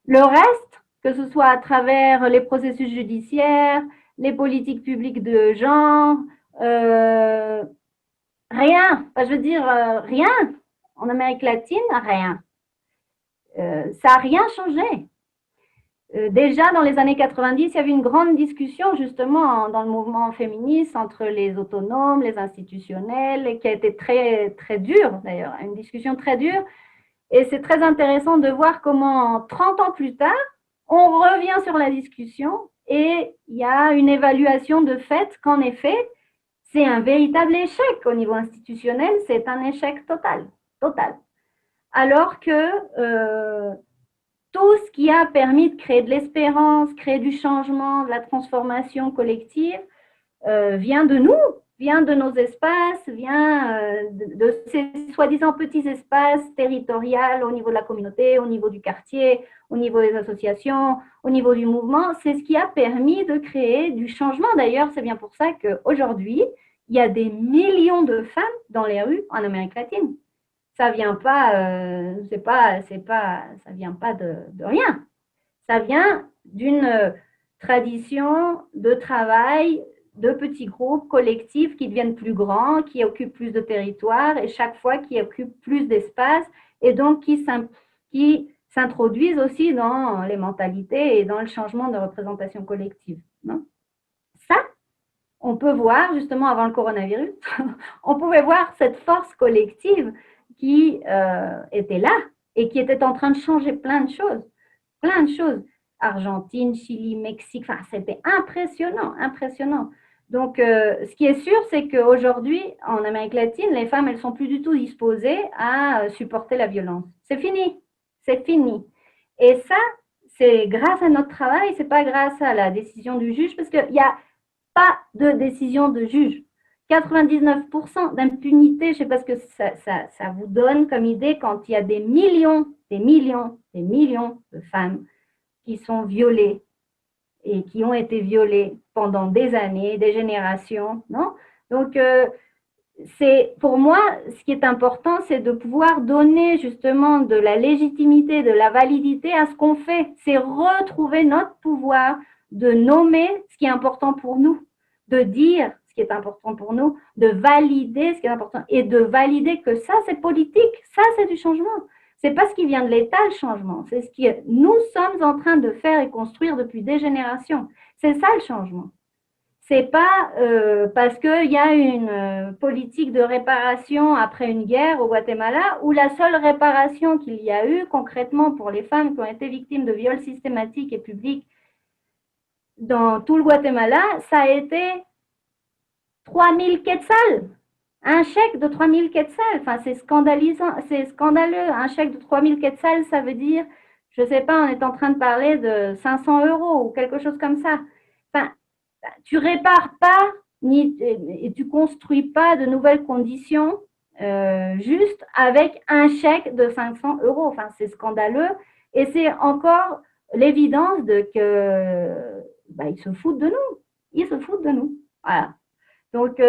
Le reste, que ce soit à travers les processus judiciaires, les politiques publiques de genre, rien. Enfin, je veux dire, rien. En Amérique latine, rien. Ça n'a rien changé. Déjà dans les années 90, il y avait une grande discussion justement dans le mouvement féministe entre les autonomes, les institutionnels, et qui a été très, très dure d'ailleurs, une discussion très dure. Et c'est très intéressant de voir comment 30 ans plus tard, on revient sur la discussion et il y a une évaluation de fait qu'en effet, c'est un véritable échec au niveau institutionnel, c'est un échec total, total. Alors que tout ce qui a permis de créer de l'espérance, créer du changement, de la transformation collective, vient de nous, vient de nos espaces, vient de ces soi-disant petits espaces territoriaux au niveau de la communauté, au niveau du quartier, au niveau des associations, au niveau du mouvement. C'est ce qui a permis de créer du changement. D'ailleurs, c'est bien pour ça qu'aujourd'hui, il y a des millions de femmes dans les rues en Amérique latine. Ça vient pas, ça vient pas de rien. Ça vient d'une tradition de travail de petits groupes collectifs qui deviennent plus grands, qui occupent plus de territoire et chaque fois qui occupent plus d'espace et donc qui s'introduisent aussi dans les mentalités et dans le changement de représentation collective. Non? Ça, on peut voir justement avant le coronavirus, on pouvait voir cette force collective qui était là et qui était en train de changer plein de choses. Plein de choses. Argentine, Chili, Mexique, enfin, c'était impressionnant, impressionnant. Donc, ce qui est sûr, c'est qu'aujourd'hui, en Amérique latine, les femmes, elles ne sont plus du tout disposées à supporter la violence. C'est fini, c'est fini. Et ça, c'est grâce à notre travail, c'est pas grâce à la décision du juge, parce qu'il n'y a pas de décision de juge. 99% d'impunité, je ne sais pas ce que ça vous donne comme idée quand il y a des millions de femmes qui sont violées et qui ont été violées pendant des années, des générations, non? Donc, pour moi, ce qui est important, c'est de pouvoir donner justement de la légitimité, de la validité à ce qu'on fait. C'est retrouver notre pouvoir de nommer ce qui est important pour nous, de dire ce qui est important pour nous, de valider ce qui est important et de valider que ça, c'est politique, ça, c'est du changement. C'est pas ce qui vient de l'État, le changement. C'est ce que nous sommes en train de faire et construire depuis des générations. C'est ça le changement. C'est pas parce qu'il y a une politique de réparation après une guerre au Guatemala où la seule réparation qu'il y a eu concrètement pour les femmes qui ont été victimes de viols systématiques et publics dans tout le Guatemala, ça a été 3000 quetzals. Un chèque de 3000 quetzals, enfin, c'est scandalisant, c'est scandaleux. Un chèque de 3000 quetzals, ça veut dire, je ne sais pas, on est en train de parler de 500 € ou quelque chose comme ça. Enfin, tu répares pas et tu construis pas de nouvelles conditions juste avec un chèque de 500 €. Enfin, c'est scandaleux et c'est encore l'évidence ils se foutent de nous. Ils se foutent de nous. Voilà. Donc,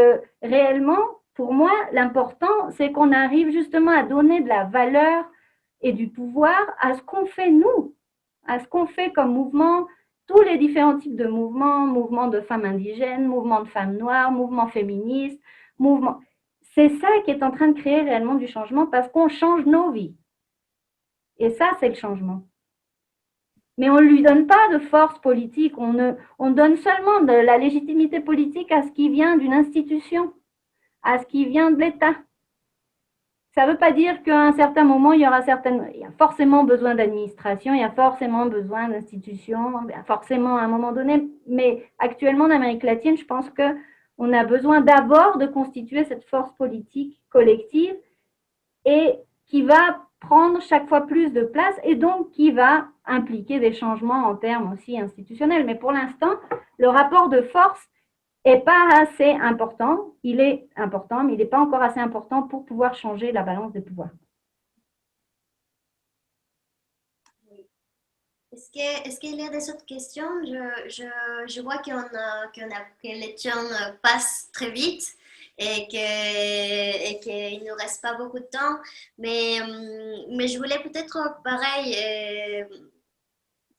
réellement, pour moi, l'important, c'est qu'on arrive justement à donner de la valeur et du pouvoir à ce qu'on fait nous, à ce qu'on fait comme mouvement, tous les différents types de mouvements, mouvements de femmes indigènes, mouvements de femmes noires, mouvements féministes, mouvements. C'est ça qui est en train de créer réellement du changement parce qu'on change nos vies. Et ça, c'est le changement. Mais on ne lui donne pas de force politique, on donne seulement de la légitimité politique à ce qui vient d'une institution, à ce qui vient de l'État. Ça ne veut pas dire qu'à un certain moment, il y a forcément besoin d'administration, il y a forcément besoin d'institutions, il y a forcément à un moment donné, mais actuellement en Amérique latine, je pense qu'on a besoin d'abord de constituer cette force politique collective et qui va prendre chaque fois plus de place et donc qui va impliquer des changements en termes aussi institutionnels. Mais pour l'instant, le rapport de force n'est pas assez important. Il est important, mais il n'est pas encore assez important pour pouvoir changer la balance des pouvoirs. Est-ce qu'il y a des autres questions? Je vois que le temps passe très vite. et qu'il ne nous reste pas beaucoup de temps. Mais je voulais peut-être, pareil,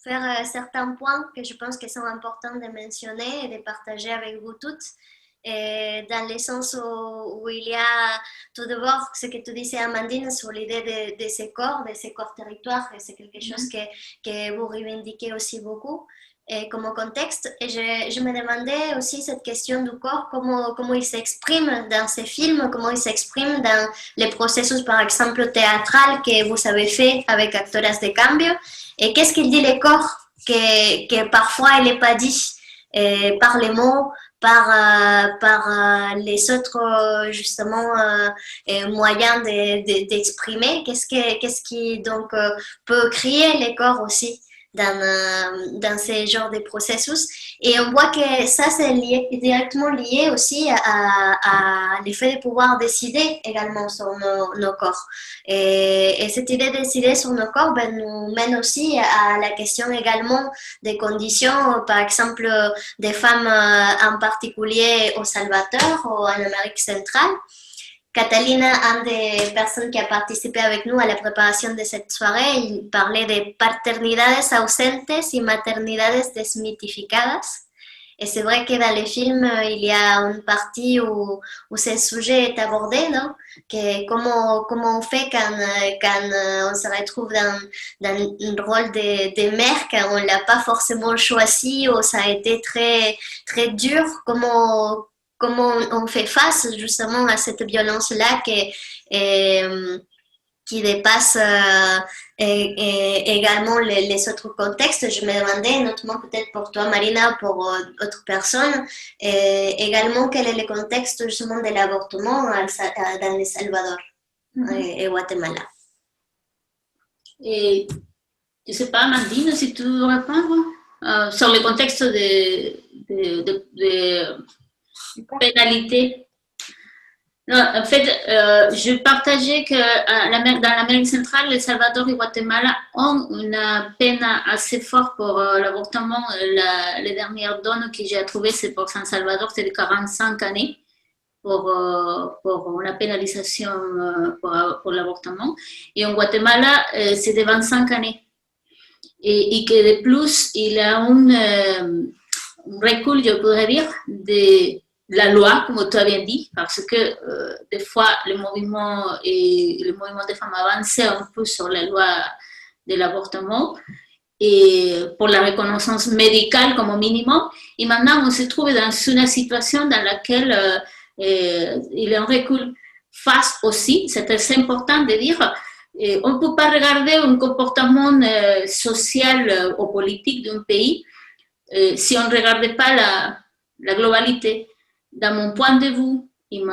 faire certains points que je pense que sont importants de mentionner et de partager avec vous toutes. Et dans le sens où il y a tout d'abord ce que tu disais, Amandine, sur l'idée de ces corps territoires, et c'est quelque chose que vous revendiquez aussi beaucoup et comme contexte. Et je me demandais aussi cette question du corps, comment il s'exprime dans ces films, comment il s'exprime dans les processus, par exemple, théâtral que vous avez fait avec Actoras de Cambio. Et qu'est-ce qu'il dit le corps que parfois il n'est pas dit par les mots, par les autres justement moyens d'exprimer. Qu'est-ce qui donc peut créer les corps aussi dans ces genres de processus. Et on voit que ça, c'est directement lié aussi à l'effet de pouvoir décider également sur nos corps. Et cette idée de décider sur nos corps nous mène aussi à la question également des conditions, par exemple, des femmes en particulier au Salvador ou en Amérique centrale. Catalina, une des personnes qui a participé avec nous à la préparation de cette soirée, il parlait de paternidades ausentes y maternidades desmitificadas. Et c'est vrai que dans les films, il y a une partie où ce sujet est abordé, non? Que comment on fait quand on se retrouve dans un rôle de mère, quand on ne l'a pas forcément choisi, ou ça a été très, très dur, comment on fait face justement à cette violence-là qui dépasse également les autres contextes. Je me demandais, notamment peut-être pour toi, Marina, pour d'autres personnes, également quel est le contexte justement de l'avortement dans le Salvador et Guatemala. Et je ne sais pas, Amandine, si tu veux répondre sur le contexte de pénalité. Non, en fait, je partageais que dans l'Amérique centrale, le Salvador et Guatemala ont une peine assez forte pour l'avortement. Les dernières données que j'ai trouvées, c'est pour San Salvador, c'est de 45 années pour la pénalisation pour l'avortement. Et en Guatemala, c'est de 25 années. Et que de plus, il y a un recul, je pourrais dire, de la loi, comme tu as bien dit, parce que des fois, le mouvement des femmes avançaient un peu sur la loi de l'avortement et pour la reconnaissance médicale comme minimum. Et maintenant, on se trouve dans une situation dans laquelle il y a un recul face aussi. C'est très important de dire. On ne peut pas regarder un comportement social ou politique d'un pays si on ne regarde pas la globalité. Dans mon point de vue et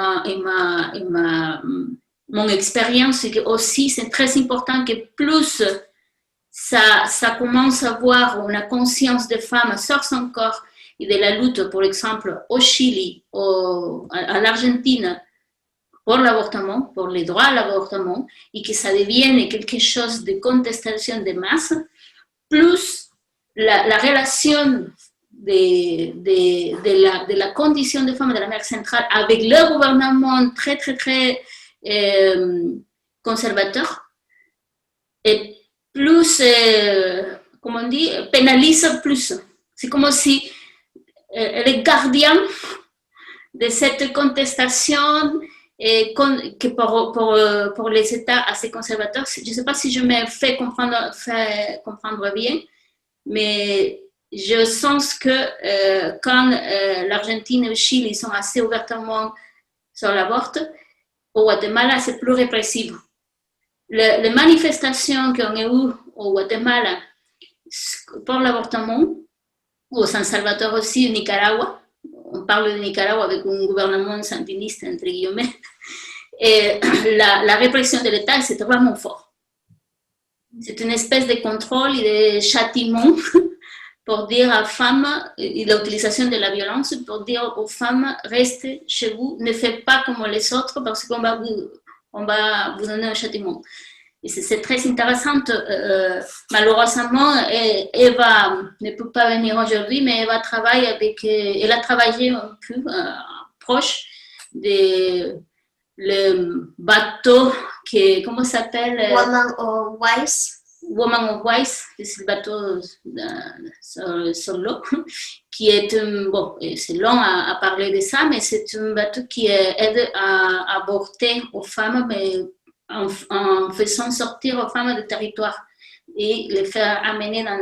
mon expérience, c'est que aussi c'est très important que plus ça commence à avoir une conscience des femmes sur son corps et de la lutte, par exemple, au Chili, à l'Argentine, pour l'avortement, pour les droits à l'avortement, et que ça devienne quelque chose de contestation de masse, plus la relation de la condition des femmes de l'Amérique centrale avec le gouvernement très, très, très conservateur, et plus, comment on dit, pénalise plus. C'est comme si les gardiens de cette contestation et que pour les États assez conservateurs, je ne sais pas si je me fais comprendre bien, mais je sens que quand l'Argentine et le Chili sont assez ouvertement sur l'avortement, au Guatemala, c'est plus répressif. Les manifestations qu'on a eues au Guatemala pour l'avortement, au San Salvador aussi, au Nicaragua, on parle de Nicaragua avec un gouvernement sandiniste, entre guillemets, et la répression de l'État, c'est vraiment fort. C'est une espèce de contrôle et de châtiment pour dire aux femmes, et l'utilisation de la violence, pour dire aux femmes, restez chez vous, ne faites pas comme les autres parce qu'on va vous donner un châtiment. Et c'est très intéressant. Malheureusement, Eva ne peut pas venir aujourd'hui, mais Eva travaille elle a travaillé un peu proche le bateau qui, comment ça s'appelle? Woman of Wise. Woman of Wise, c'est le bateau sur l'eau, qui est bon, c'est long à parler de ça, mais c'est un bateau qui aide à aborder aux femmes, mais en faisant sortir aux femmes du territoire et les faire amener dans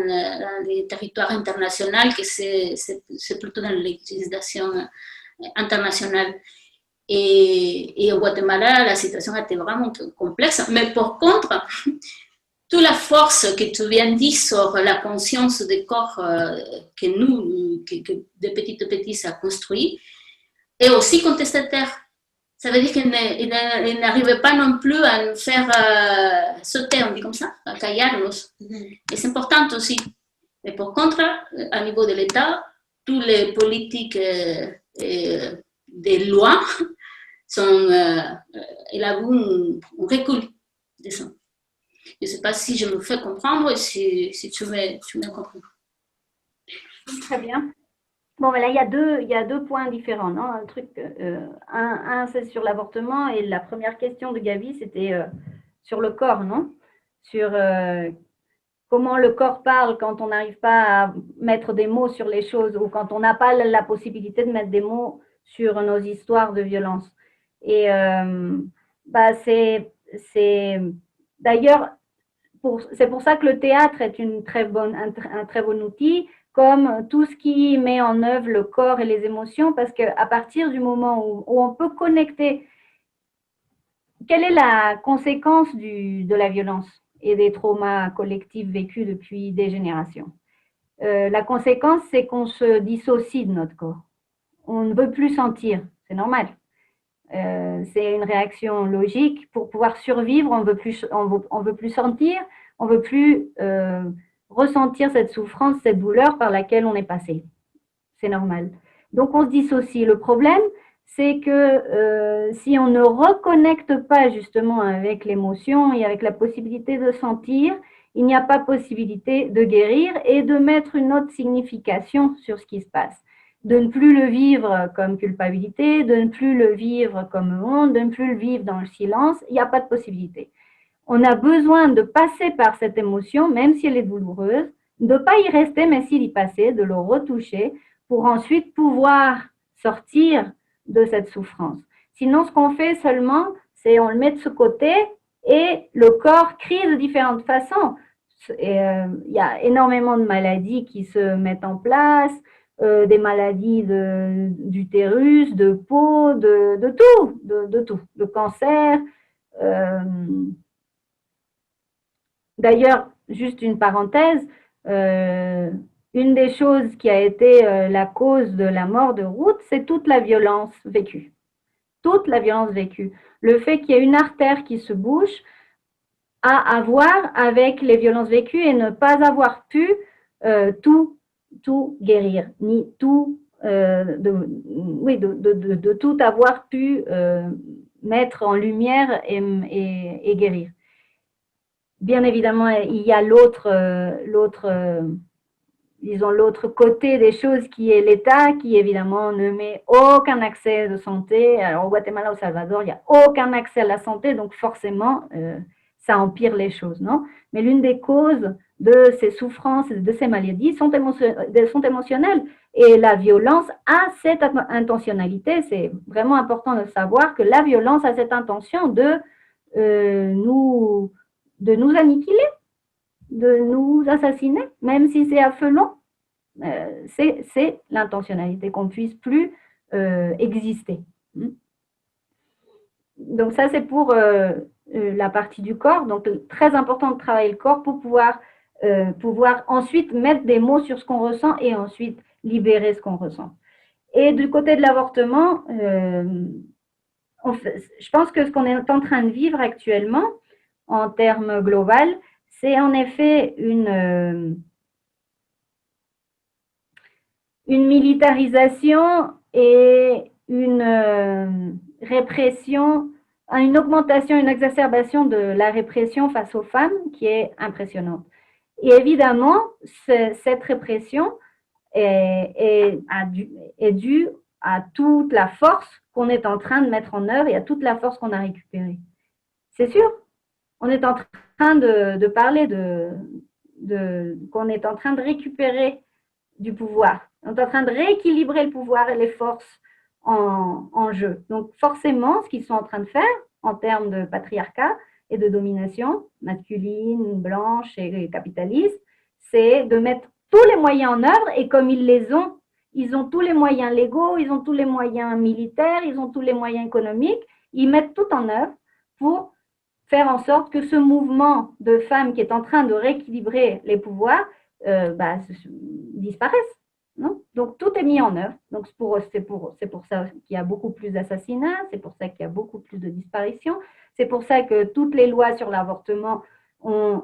les territoires internationaux, que c'est plutôt dans la législation internationale. Et au Guatemala, la situation était vraiment complexe, mais par contre, toute la force que tu viens de dire sur la conscience du corps que nous, que de petits ça construit, est aussi contestataire. Ça veut dire qu'il n'arrivait pas non plus à nous faire sauter, on dit comme ça, à callarnos. Et c'est important aussi. Mais par contre, à niveau de l'État, toutes les politiques des lois sont, il a un recul de ça. Je ne sais pas si je me fais comprendre et si tu me comprends. Très bien. Bon, ben là, il y a deux points différents. Non, un truc, c'est sur l'avortement et la première question de Gaby, c'était sur le corps, non? Sur comment le corps parle quand on n'arrive pas à mettre des mots sur les choses ou quand on n'a pas la possibilité de mettre des mots sur nos histoires de violence. Et c'est d'ailleurs, c'est pour ça que le théâtre est un très bon outil, comme tout ce qui met en œuvre le corps et les émotions, parce qu'à partir du moment où on peut connecter, quelle est la conséquence de la violence et des traumas collectifs vécus depuis des générations? La conséquence, c'est qu'on se dissocie de notre corps. On ne veut plus sentir, c'est normal. C'est une réaction logique. Pour pouvoir survivre, on veut plus sentir, on veut plus ressentir cette souffrance, cette douleur par laquelle on est passé. C'est normal. Donc, on se dissocie. Le problème, c'est que si on ne reconnecte pas justement avec l'émotion et avec la possibilité de sentir, il n'y a pas possibilité de guérir et de mettre une autre signification sur ce qui se passe. De ne plus le vivre comme culpabilité, de ne plus le vivre comme honte, de ne plus le vivre dans le silence, il n'y a pas de possibilité. On a besoin de passer par cette émotion, même si elle est douloureuse, de ne pas y rester, mais s'il y passer, de le retoucher pour ensuite pouvoir sortir de cette souffrance. Sinon, ce qu'on fait seulement, c'est on le met de ce côté et le corps crie de différentes façons. Il y a énormément de maladies qui se mettent en place, des maladies d'utérus, de peau, de tout, de cancer. D'ailleurs, juste une parenthèse, une des choses qui a été la cause de la mort de Ruth, c'est toute la violence vécue. Toute la violence vécue. Le fait qu'il y ait une artère qui se bouche a à voir avec les violences vécues et ne pas avoir pu tout guérir, ni tout, de tout avoir pu mettre en lumière et guérir. Bien évidemment, il y a l'autre côté des choses qui est l'État, qui évidemment ne met aucun accès de santé. Alors, au Guatemala, au Salvador, il n'y a aucun accès à la santé, donc forcément, ça empire les choses, non? Mais l'une des causes de ces souffrances, de ces maladies sont émotionnelles. Et la violence a cette intentionnalité. C'est vraiment important de savoir que la violence a cette intention de nous annihiler, de nous assassiner, même si c'est à feu long. C'est l'intentionnalité, qu'on ne puisse plus exister. Donc ça, c'est pour la partie du corps. Donc, très important de travailler le corps pour pouvoir ensuite mettre des mots sur ce qu'on ressent et ensuite libérer ce qu'on ressent. Et du côté de l'avortement, je pense que ce qu'on est en train de vivre actuellement, en termes global, c'est en effet une militarisation et une répression, une augmentation, une exacerbation de la répression face aux femmes qui est impressionnante. Et évidemment, cette répression est due à toute la force qu'on est en train de mettre en œuvre et à toute la force qu'on a récupérée. C'est sûr, on est en train de parler qu'on est en train de récupérer du pouvoir. On est en train de rééquilibrer le pouvoir et les forces en jeu. Donc forcément, ce qu'ils sont en train de faire en termes de patriarcat et de domination masculine, blanche et capitaliste, c'est de mettre tous les moyens en œuvre et comme ils ont tous les moyens légaux, ils ont tous les moyens militaires, ils ont tous les moyens économiques, ils mettent tout en œuvre pour faire en sorte que ce mouvement de femmes qui est en train de rééquilibrer les pouvoirs disparaisse. Non, donc tout est mis en œuvre. Donc c'est pour ça qu'il y a beaucoup plus d'assassinats, c'est pour ça qu'il y a beaucoup plus de disparitions, c'est pour ça que toutes les lois sur l'avortement ont,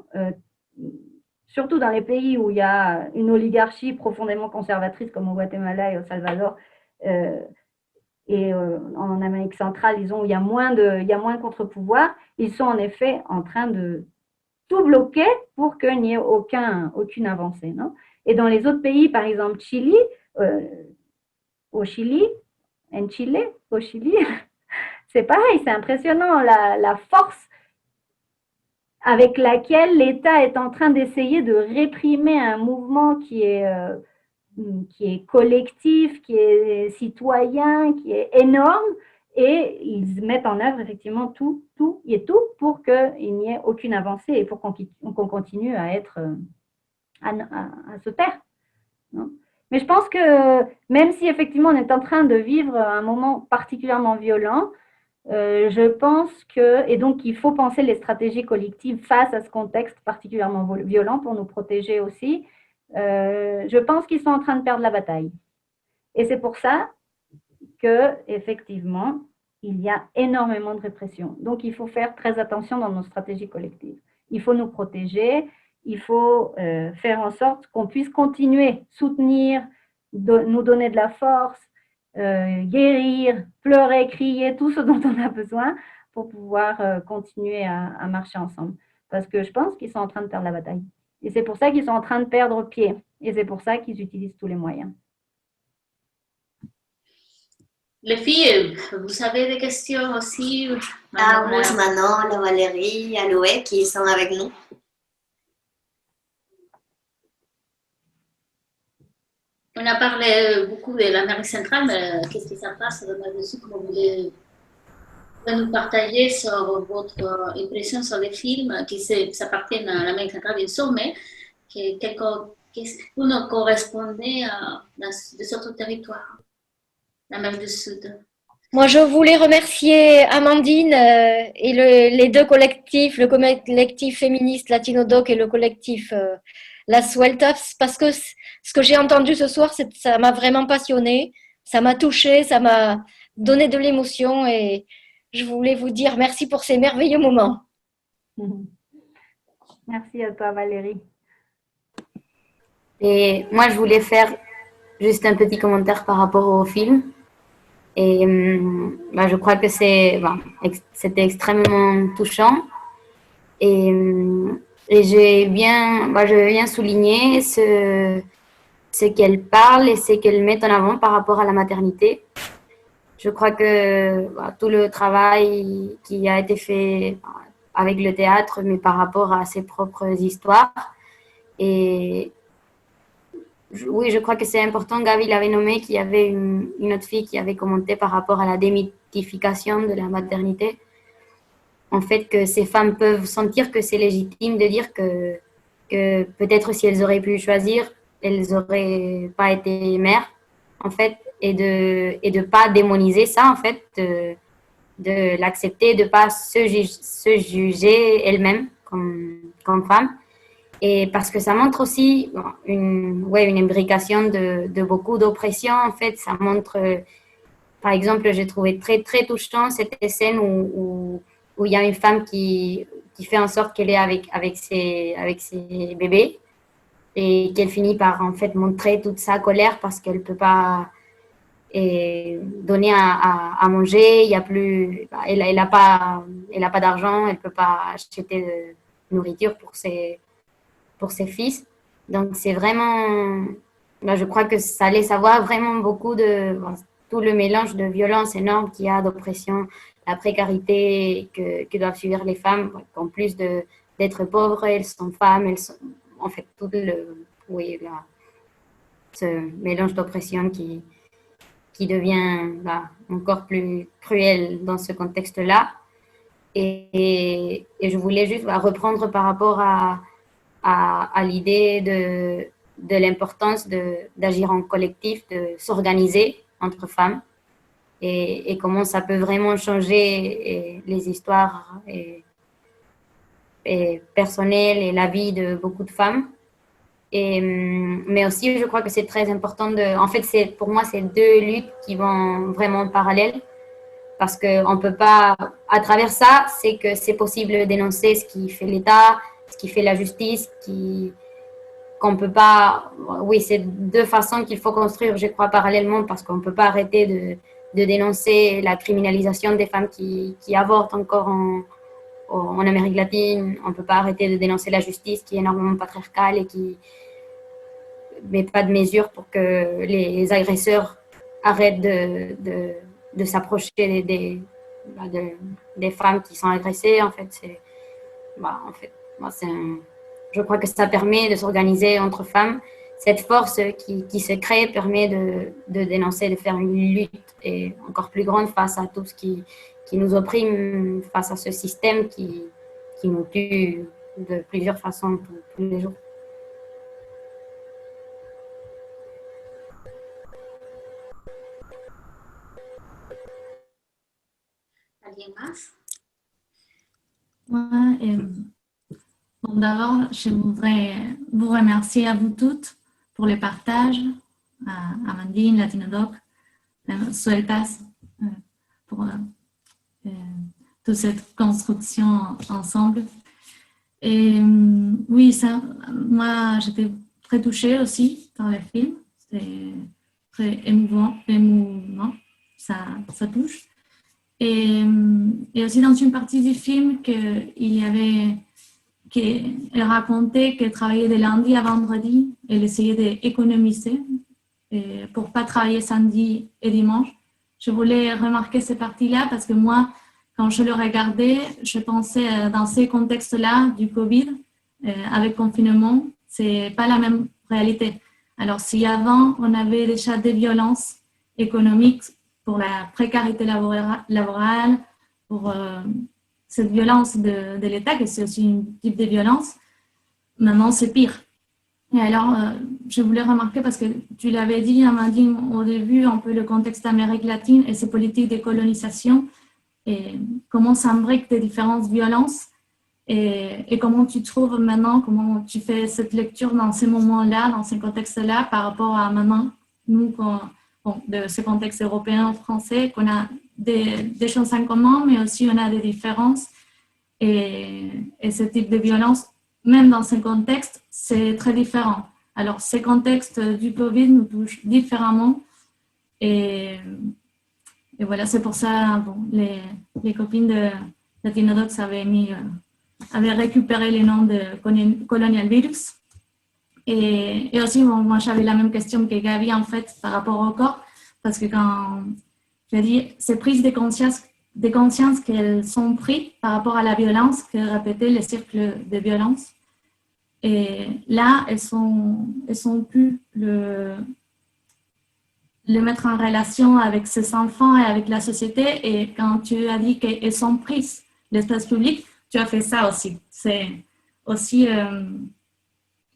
surtout dans les pays où il y a une oligarchie profondément conservatrice comme au Guatemala et au Salvador, et en Amérique centrale, il y a moins de contre-pouvoirs, ils sont en effet en train de tout bloquer pour qu'il n'y ait aucune avancée. Non? Et dans les autres pays, par exemple Chili, au Chili, c'est pareil, c'est impressionnant la force avec laquelle l'État est en train d'essayer de réprimer un mouvement qui est collectif, qui est citoyen, qui est énorme, et ils mettent en œuvre effectivement tout pour qu'il n'y ait aucune avancée et pour qu'on continue à être à se taire. Non? Mais je pense que même si effectivement on est en train de vivre un moment particulièrement violent, je pense et donc il faut penser les stratégies collectives face à ce contexte particulièrement violent pour nous protéger aussi. Je pense qu'ils sont en train de perdre la bataille. Et c'est pour ça qu'effectivement, il y a énormément de répression. Donc, il faut faire très attention dans nos stratégies collectives. Il faut nous protéger, il faut faire en sorte qu'on puisse continuer, soutenir, nous donner de la force, guérir, pleurer, crier, tout ce dont on a besoin pour pouvoir continuer à marcher ensemble. Parce que je pense qu'ils sont en train de perdre la bataille. Et c'est pour ça qu'ils sont en train de perdre pied. Et c'est pour ça qu'ils utilisent tous les moyens. Les filles, vous avez des questions aussi? À Rose, Manon, la Valérie, Aloé qui sont avec nous. On a parlé beaucoup de l'Amérique centrale, mais qu'est-ce qui se passe là-dessus? Comment vous voulez nous partager sur votre impression sur les films qui s'appartiennent à l'Amérique centrale, bien sûr, mais qui vous nous correspondez de notre territoire, l'Amérique du Sud. Moi, je voulais remercier Amandine et les deux collectifs, le collectif féministe Latino-Doc et le collectif Las Sueltas, parce que ce que j'ai entendu ce soir, ça m'a vraiment passionnée, ça m'a touchée, ça m'a donné de l'émotion et je voulais vous dire merci pour ces merveilleux moments. Merci à toi, Valérie. Et moi, je voulais faire juste un petit commentaire par rapport au film. Et je crois que c'était extrêmement touchant. Et je vais bien souligner ce qu'elle parle et ce qu'elle met en avant par rapport à la maternité. Je crois que tout le travail qui a été fait avec le théâtre, mais par rapport à ses propres histoires. Et oui, je crois que c'est important. Gaby l'avait nommé qu'il y avait une autre fille qui avait commenté par rapport à la démythification de la maternité. En fait, que ces femmes peuvent sentir que c'est légitime de dire que peut-être si elles auraient pu choisir, elles n'auraient pas été mères, en fait, et de pas démoniser ça, en fait, de l'accepter, de pas se juger elle-même comme femme. Et parce que ça montre aussi une imbrication de beaucoup d'oppression, en fait. Ça montre, par exemple, j'ai trouvé très, très touchant cette scène où il y a une femme qui fait en sorte qu'elle est avec ses bébés et qu'elle finit par, en fait, montrer toute sa colère parce qu'elle ne peut pas donner à manger. Il y a plus, elle n'a pas d'argent, elle ne peut pas acheter de nourriture pour ses fils. Donc, c'est vraiment, je crois que ça laisse avoir vraiment beaucoup tout le mélange de violence énorme qu'il y a, d'oppression, la précarité que doivent subir les femmes, qu'en plus d'être pauvres, elles sont femmes, elles sont, en fait, tout ce mélange d'oppression qui devient encore plus cruel dans ce contexte-là. Et je voulais juste reprendre par rapport à l'idée de l'importance d'agir en collectif, de s'organiser entre femmes et comment ça peut vraiment changer les histoires et personnelles et la vie de beaucoup de femmes. Mais aussi, je crois que c'est très important en fait, pour moi, c'est deux luttes qui vont vraiment parallèles parce qu'on ne peut pas, à travers ça, c'est que c'est possible de dénoncer ce qui fait l'État, ce qui fait la justice, qu'on peut pas, oui, c'est deux façons qu'il faut construire, je crois, parallèlement, parce qu'on ne peut pas arrêter de dénoncer la criminalisation des femmes qui avortent encore en Amérique latine. On ne peut pas arrêter de dénoncer la justice qui est énormément patriarcale et qui ne met pas de mesures pour que les agresseurs arrêtent de s'approcher des femmes qui sont agressées. En fait, je crois que ça permet de s'organiser entre femmes. Cette force qui se crée permet de dénoncer, de faire une lutte et encore plus grande face à tout ce qui nous opprime, face à ce système qui nous tue de plusieurs façons tous les jours. ¿Alguien más? Bon, d'abord, je voudrais vous remercier à vous toutes pour le partage, à Amandine, Latinodoc, Sueltas, pour toute cette construction ensemble. Et oui, moi, j'étais très touchée aussi par le film. C'était très émouvant, ça touche. Et aussi dans une partie du film elle racontait qu'elle travaillait de lundi à vendredi. Elle essayait d'économiser pour ne pas travailler samedi et dimanche. Je voulais remarquer ces parties-là parce que moi, quand je le regardais, je pensais dans ces contextes-là du Covid, avec confinement, ce n'est pas la même réalité. Alors, si avant, on avait déjà des violences économiques pour la précarité laborale, pour cette violence de l'État, que c'est aussi un type de violence, maintenant c'est pire. Et alors, je voulais remarquer, parce que tu l'avais dit, Amandine, au début, un peu le contexte d'Amérique latine et ses politiques de colonisation, et comment ça imbrique des différentes violences, et comment tu trouves maintenant, comment tu fais cette lecture dans ces moments-là, dans ces contextes-là, par rapport à maintenant, nous, de ce contexte européen, français, qu'on a des choses en commun, mais aussi on a des différences. Et ce type de violence, même dans ce contexte, c'est très différent. Alors, ces contextes du Covid nous touchent différemment. Et voilà, c'est pour ça, les copines de Latinodocs avaient récupéré le nom de Colonial Virus. Et aussi, moi, j'avais la même question que Gabi, en fait, par rapport au corps, parce que quand je dis, ces prises de conscience qu'elles sont prises par rapport à la violence, que répétaient les cercles de violence. Et là, elles sont plus le mettre en relation avec ses enfants et avec la société. Et quand tu as dit qu'elles sont prises l'espace public, tu as fait ça aussi. C'est aussi,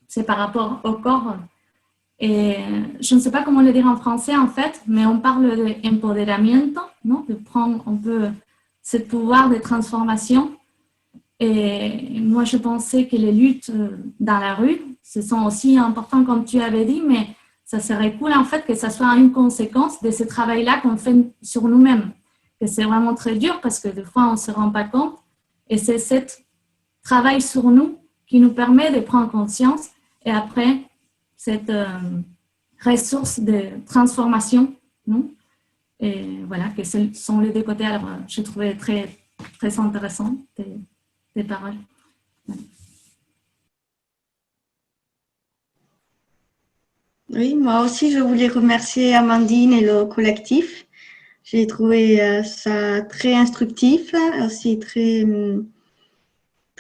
c'est par rapport au corps. Et je ne sais pas comment le dire en français, en fait, mais on parle d'empoderamiento, non? De prendre un peu ce pouvoir de transformation. Et moi, je pensais que les luttes dans la rue, ce sont aussi importantes, comme tu avais dit, mais ça serait cool, en fait, que ça soit une conséquence de ce travail-là qu'on fait sur nous-mêmes. Que c'est vraiment très dur parce que des fois, on ne se rend pas compte. Et c'est ce travail sur nous qui nous permet de prendre conscience et après, cette ressource de transformation, non? Et voilà, que ce sont les deux côtés. Alors, je trouvais très, très intéressant tes paroles. Voilà. Oui, moi aussi, je voulais remercier Amandine et le collectif. J'ai trouvé ça très instructif, aussi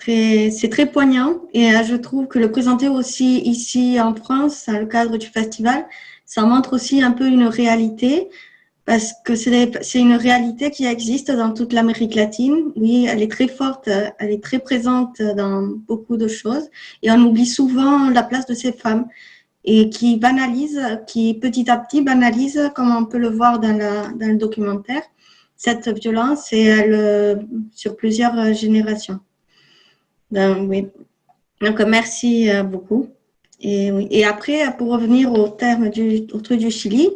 c'est très poignant. Et je trouve que le présenter aussi ici en France, dans le cadre du festival, ça montre aussi un peu une réalité, parce que c'est une réalité qui existe dans toute l'Amérique latine. Oui, elle est très forte, elle est très présente dans beaucoup de choses. Et on oublie souvent la place de ces femmes et qui petit à petit banalise, comme on peut le voir dans le documentaire, cette violence et sur plusieurs générations. Donc, oui. Donc, merci beaucoup. Et, oui. Et après, pour revenir au truc du Chili,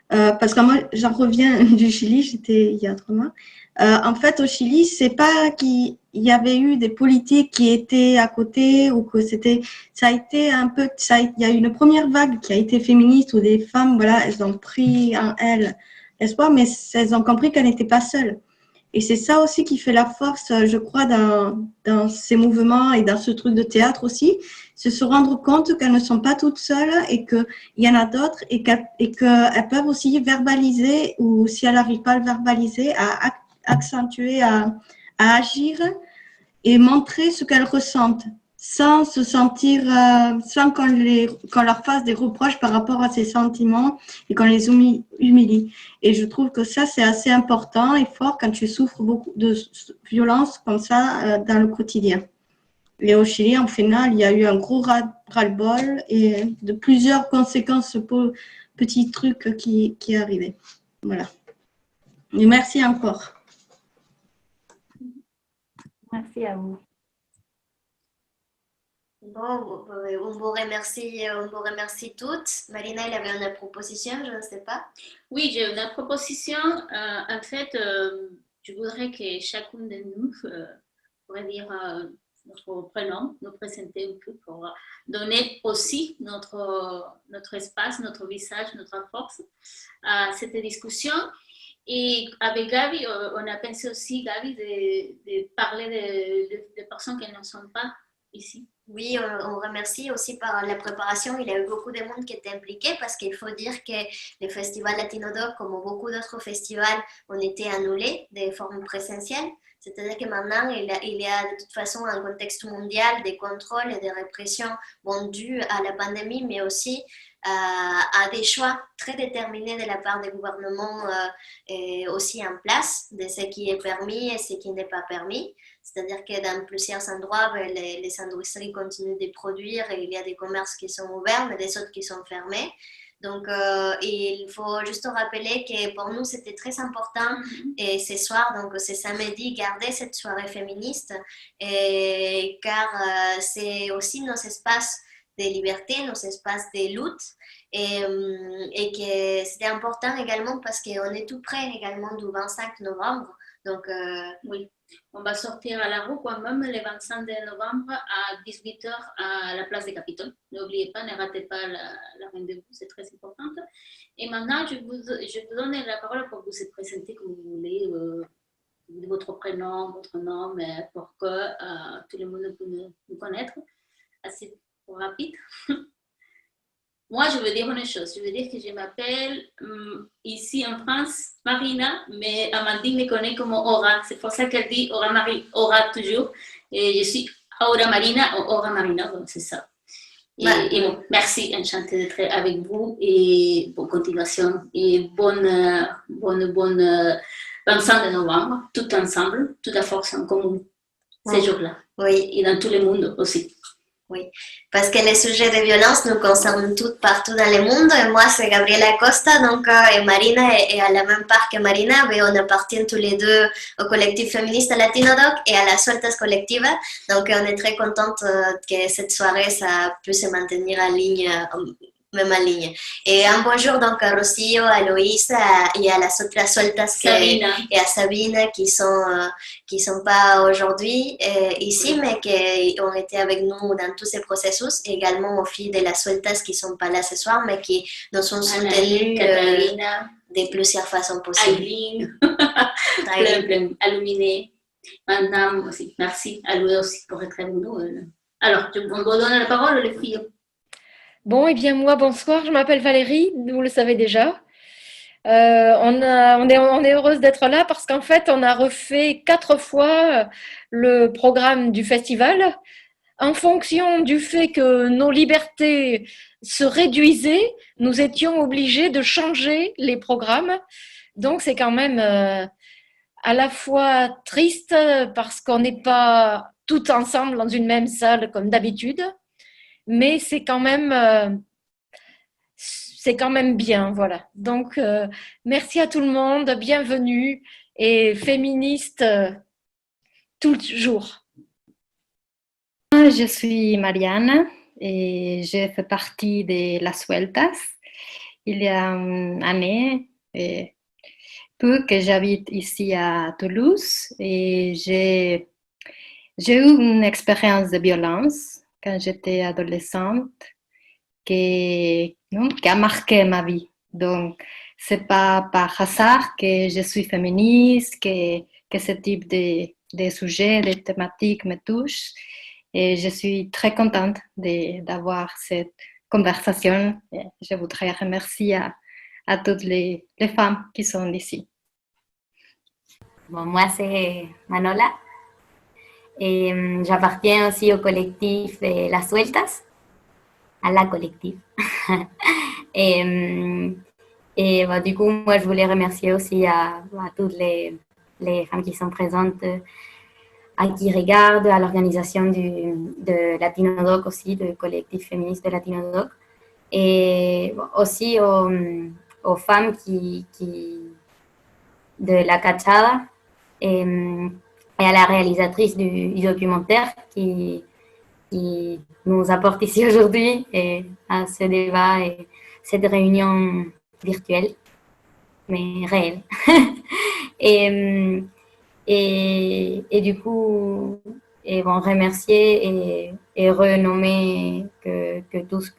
parce que moi, j'en reviens du Chili, j'étais il y a 3 mois. En fait, au Chili, c'est pas qu'il y avait eu des politiques qui étaient à côté ou que ça a été un peu, il y a eu une première vague qui a été féministe où des femmes, voilà, elles ont pris en elles l'espoir, mais elles ont compris qu'elles n'étaient pas seules. Et c'est ça aussi qui fait la force, je crois, dans ces mouvements et dans ce truc de théâtre aussi, c'est se rendre compte qu'elles ne sont pas toutes seules et qu'il y en a d'autres et qu'elles peuvent aussi verbaliser ou si elles n'arrivent pas à le verbaliser, à accentuer, à agir et montrer ce qu'elles ressentent sans se sentir, sans qu'on leur fasse des reproches par rapport à ces sentiments et qu'on les humilie. Et je trouve que ça, c'est assez important et fort quand tu souffres beaucoup de violence comme ça dans le quotidien. Et au Chili, en final, il y a eu un gros ras-le-bol et de plusieurs conséquences, petits trucs qui arrivaient. Voilà. Et merci encore. Merci à vous. Bon, on vous remercie toutes. Marina, il avait une proposition, je ne sais pas. Oui, j'ai une proposition. En fait, je voudrais que chacun de nous pourrait dire notre prénom, nous présenter un peu pour donner aussi notre espace, notre visage, notre force à cette discussion. Et avec Gabi, on a pensé aussi, Gabi, de parler de personnes qui ne sont pas ici. Oui, on remercie aussi par la préparation. Il y a eu beaucoup de monde qui était impliqué parce qu'il faut dire que le festival Latinodoc, comme beaucoup d'autres festivals, ont été annulés de forme présentielle. C'est-à-dire que maintenant, il y a de toute façon un contexte mondial des contrôles et des répressions dus à la pandémie, mais aussi à des choix très déterminés de la part des gouvernements aussi en place de ce qui est permis et ce qui n'est pas permis. C'est-à-dire que dans plusieurs endroits, les industries continuent de produire et il y a des commerces qui sont ouverts, mais des autres qui sont fermés. Donc, il faut juste rappeler que pour nous, c'était très important et ce soir, donc ce samedi, garder cette soirée féministe car c'est aussi nos espaces de liberté, nos espaces de lutte et que c'était important également parce qu'on est tout près également du 25 novembre. Donc, oui. On va sortir à la rue quand même le 25 novembre à 18h à la place des Capitole. N'oubliez pas, ne ratez pas la rendez-vous, c'est très important. Et maintenant, je vous donne la parole pour vous présenter comme vous voulez, votre prénom, votre nom, pour que tout le monde puisse nous connaître. Assez rapide. Moi, je veux dire une chose. Je veux dire que je m'appelle ici en France Marina, mais Amandine me connaît comme Aura. C'est pour ça qu'elle dit Aura toujours. Et je suis Aura Marina ou Aura Marina, donc c'est ça. Et bon, merci, enchantée d'être avec vous et bonne continuation et bonne 25 novembre, tout ensemble, toute la force en commun ces jours-là. Oui. Et dans tout le monde aussi. Oui, parce que les sujets de violence nous concernent toutes partout dans le monde. Et moi, c'est Gabriela Costa, donc, et Marina est à la même part que Marina, mais on appartient tous les deux au collectif féministe Latinodoc et à la Sueltas Colectiva. Donc, on est très contente que cette soirée, ça puisse se maintenir en ligne, même en ligne. Et un bonjour donc à Rocio, à Loïs et à las otras Sueltas et à Sabine qui sont pas aujourd'hui ici, mais qui ont été avec nous dans tous ces processus, et également aux filles de las Sueltas qui sont pas là ce soir, mais qui nous sont soutenues de plusieurs façons possibles. Aileen, Aluminé, Madame aussi. Merci à lui aussi pour être avec nous. Alors, on vous donne la parole, les filles. Bon, eh bien moi, bonsoir, je m'appelle Valérie, vous le savez déjà. On est heureuse d'être là parce qu'en fait, on a refait 4 fois le programme du festival en fonction du fait que nos libertés se réduisaient, nous étions obligés de changer les programmes. Donc, c'est quand même à la fois triste parce qu'on n'est pas tout ensemble dans une même salle comme d'habitude, mais c'est quand même bien, voilà. Donc, merci à tout le monde, bienvenue et féministe toujours. Je suis Mariana et je fais partie de Las Vueltas. Il y a une année et peu que j'habite ici à Toulouse et j'ai eu une expérience de violence quand j'étais adolescente qui a marqué ma vie. Donc, c'est pas par hasard que je suis féministe, que ce type de sujets, de thématiques me touchent. Et je suis très contente d'avoir cette conversation. Et je voudrais remercier à toutes les femmes qui sont ici. Bon, moi, c'est Manola et j'appartiens aussi au collectif Las Sueltas, à la collective. et bah, du coup, moi, je voulais remercier aussi à toutes les femmes qui sont présentes, à qui regardent, à l'organisation de Latinodoc aussi, du collectif féministe de Latinodoc, et aussi aux femmes de la Cachada et à la réalisatrice du documentaire qui nous apporte ici aujourd'hui et à ce débat et cette réunion virtuelle, mais réelle. et du coup, remercier et renommer que tout ce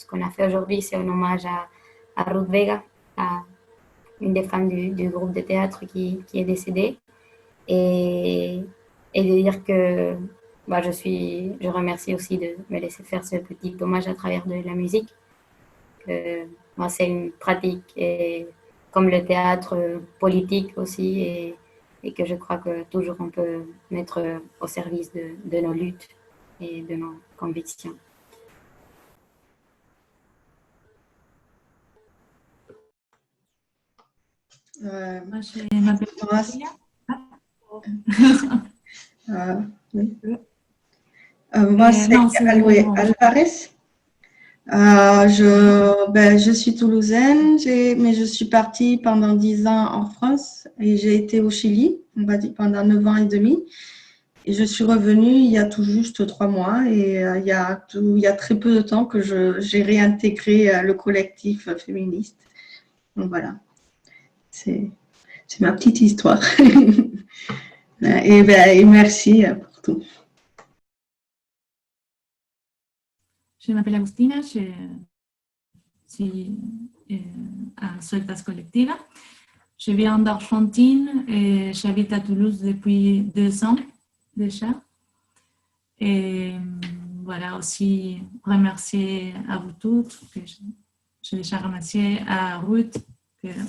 qu'on a fait aujourd'hui, c'est un hommage à Ruth Vega, à une des femmes du groupe de théâtre qui est décédée. Et de dire que je remercie aussi de me laisser faire ce petit hommage à travers de la musique. C'est une pratique comme le théâtre politique aussi et que je crois que toujours on peut mettre au service de nos luttes et de nos convictions. Moi, je m'appelle Cecilia. Oui. Moi, c'est Aloé Alvarez. Je suis toulousaine, mais je suis partie pendant 10 ans en France et j'ai été au Chili, on va dire pendant 9 ans et demi. Et je suis revenue il y a tout juste 3 mois et il y a très peu de temps que j'ai réintégré le collectif féministe. Donc voilà, c'est ma petite histoire. Et merci pour tout. Je m'appelle Agustina, je suis à Sueltas Colectiva. Je viens d'Argentine et j'habite à Toulouse depuis 2 ans déjà. Et voilà, aussi remercier à vous toutes, que j'ai déjà remercié à Ruth, qu'elle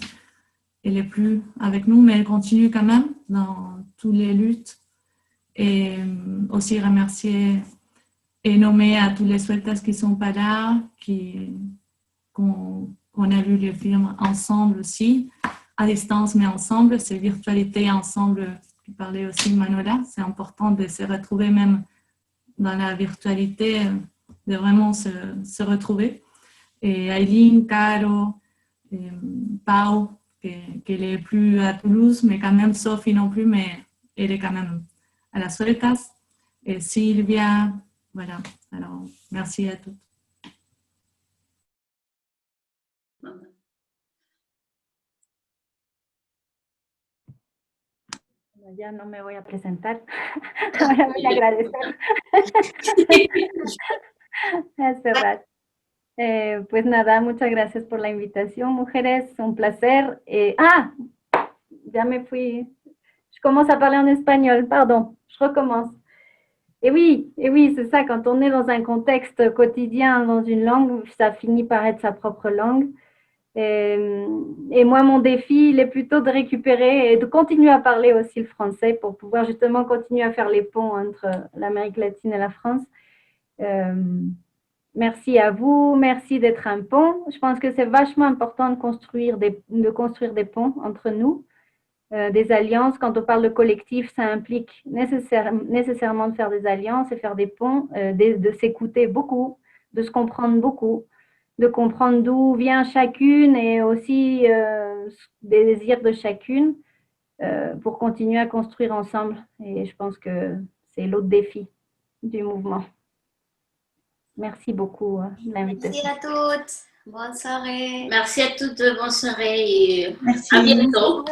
n'est plus avec nous, mais elle continue quand même dans toutes les luttes. Et aussi remercier et nommer à tous les Sueltas qui ne sont pas là, qu'on a lu le film ensemble aussi, à distance mais ensemble, c'est virtualité ensemble, qui parlait aussi Manola. C'est important de se retrouver même dans la virtualité, de vraiment se retrouver. Et Aileen, Caro, et Pau, qu'elle n'est plus à Toulouse, mais quand même, Sophie non plus, mais elle est quand même à la Sueltas. Et Sylvia, voilà. Alors, merci à toutes. Ya no me voy a presentar. Ahora voy a agradecer. Hace rato. Pues nada, muchas gracias por la invitación, mujeres. Un placer. Ya me fui. Je commence à parler en espagnol. Pardon, je recommence. Et oui, c'est ça, quand on est dans un contexte quotidien, dans une langue, ça finit par être sa propre langue. Et moi, mon défi, il est plutôt de récupérer et de continuer à parler aussi le français pour pouvoir justement continuer à faire les ponts entre l'Amérique latine et la France. Merci à vous, merci d'être un pont. Je pense que c'est vachement important de construire des ponts entre nous, des alliances. Quand on parle de collectif, ça implique nécessairement de faire des alliances et faire des ponts, de s'écouter beaucoup, de se comprendre beaucoup, de comprendre d'où vient chacune et aussi des désirs de chacune pour continuer à construire ensemble. Et je pense que c'est l'autre défi du mouvement. Merci beaucoup de l'invitation. Merci à toutes. Bonne soirée. Merci à toutes, bonne soirée et Merci. à bientôt.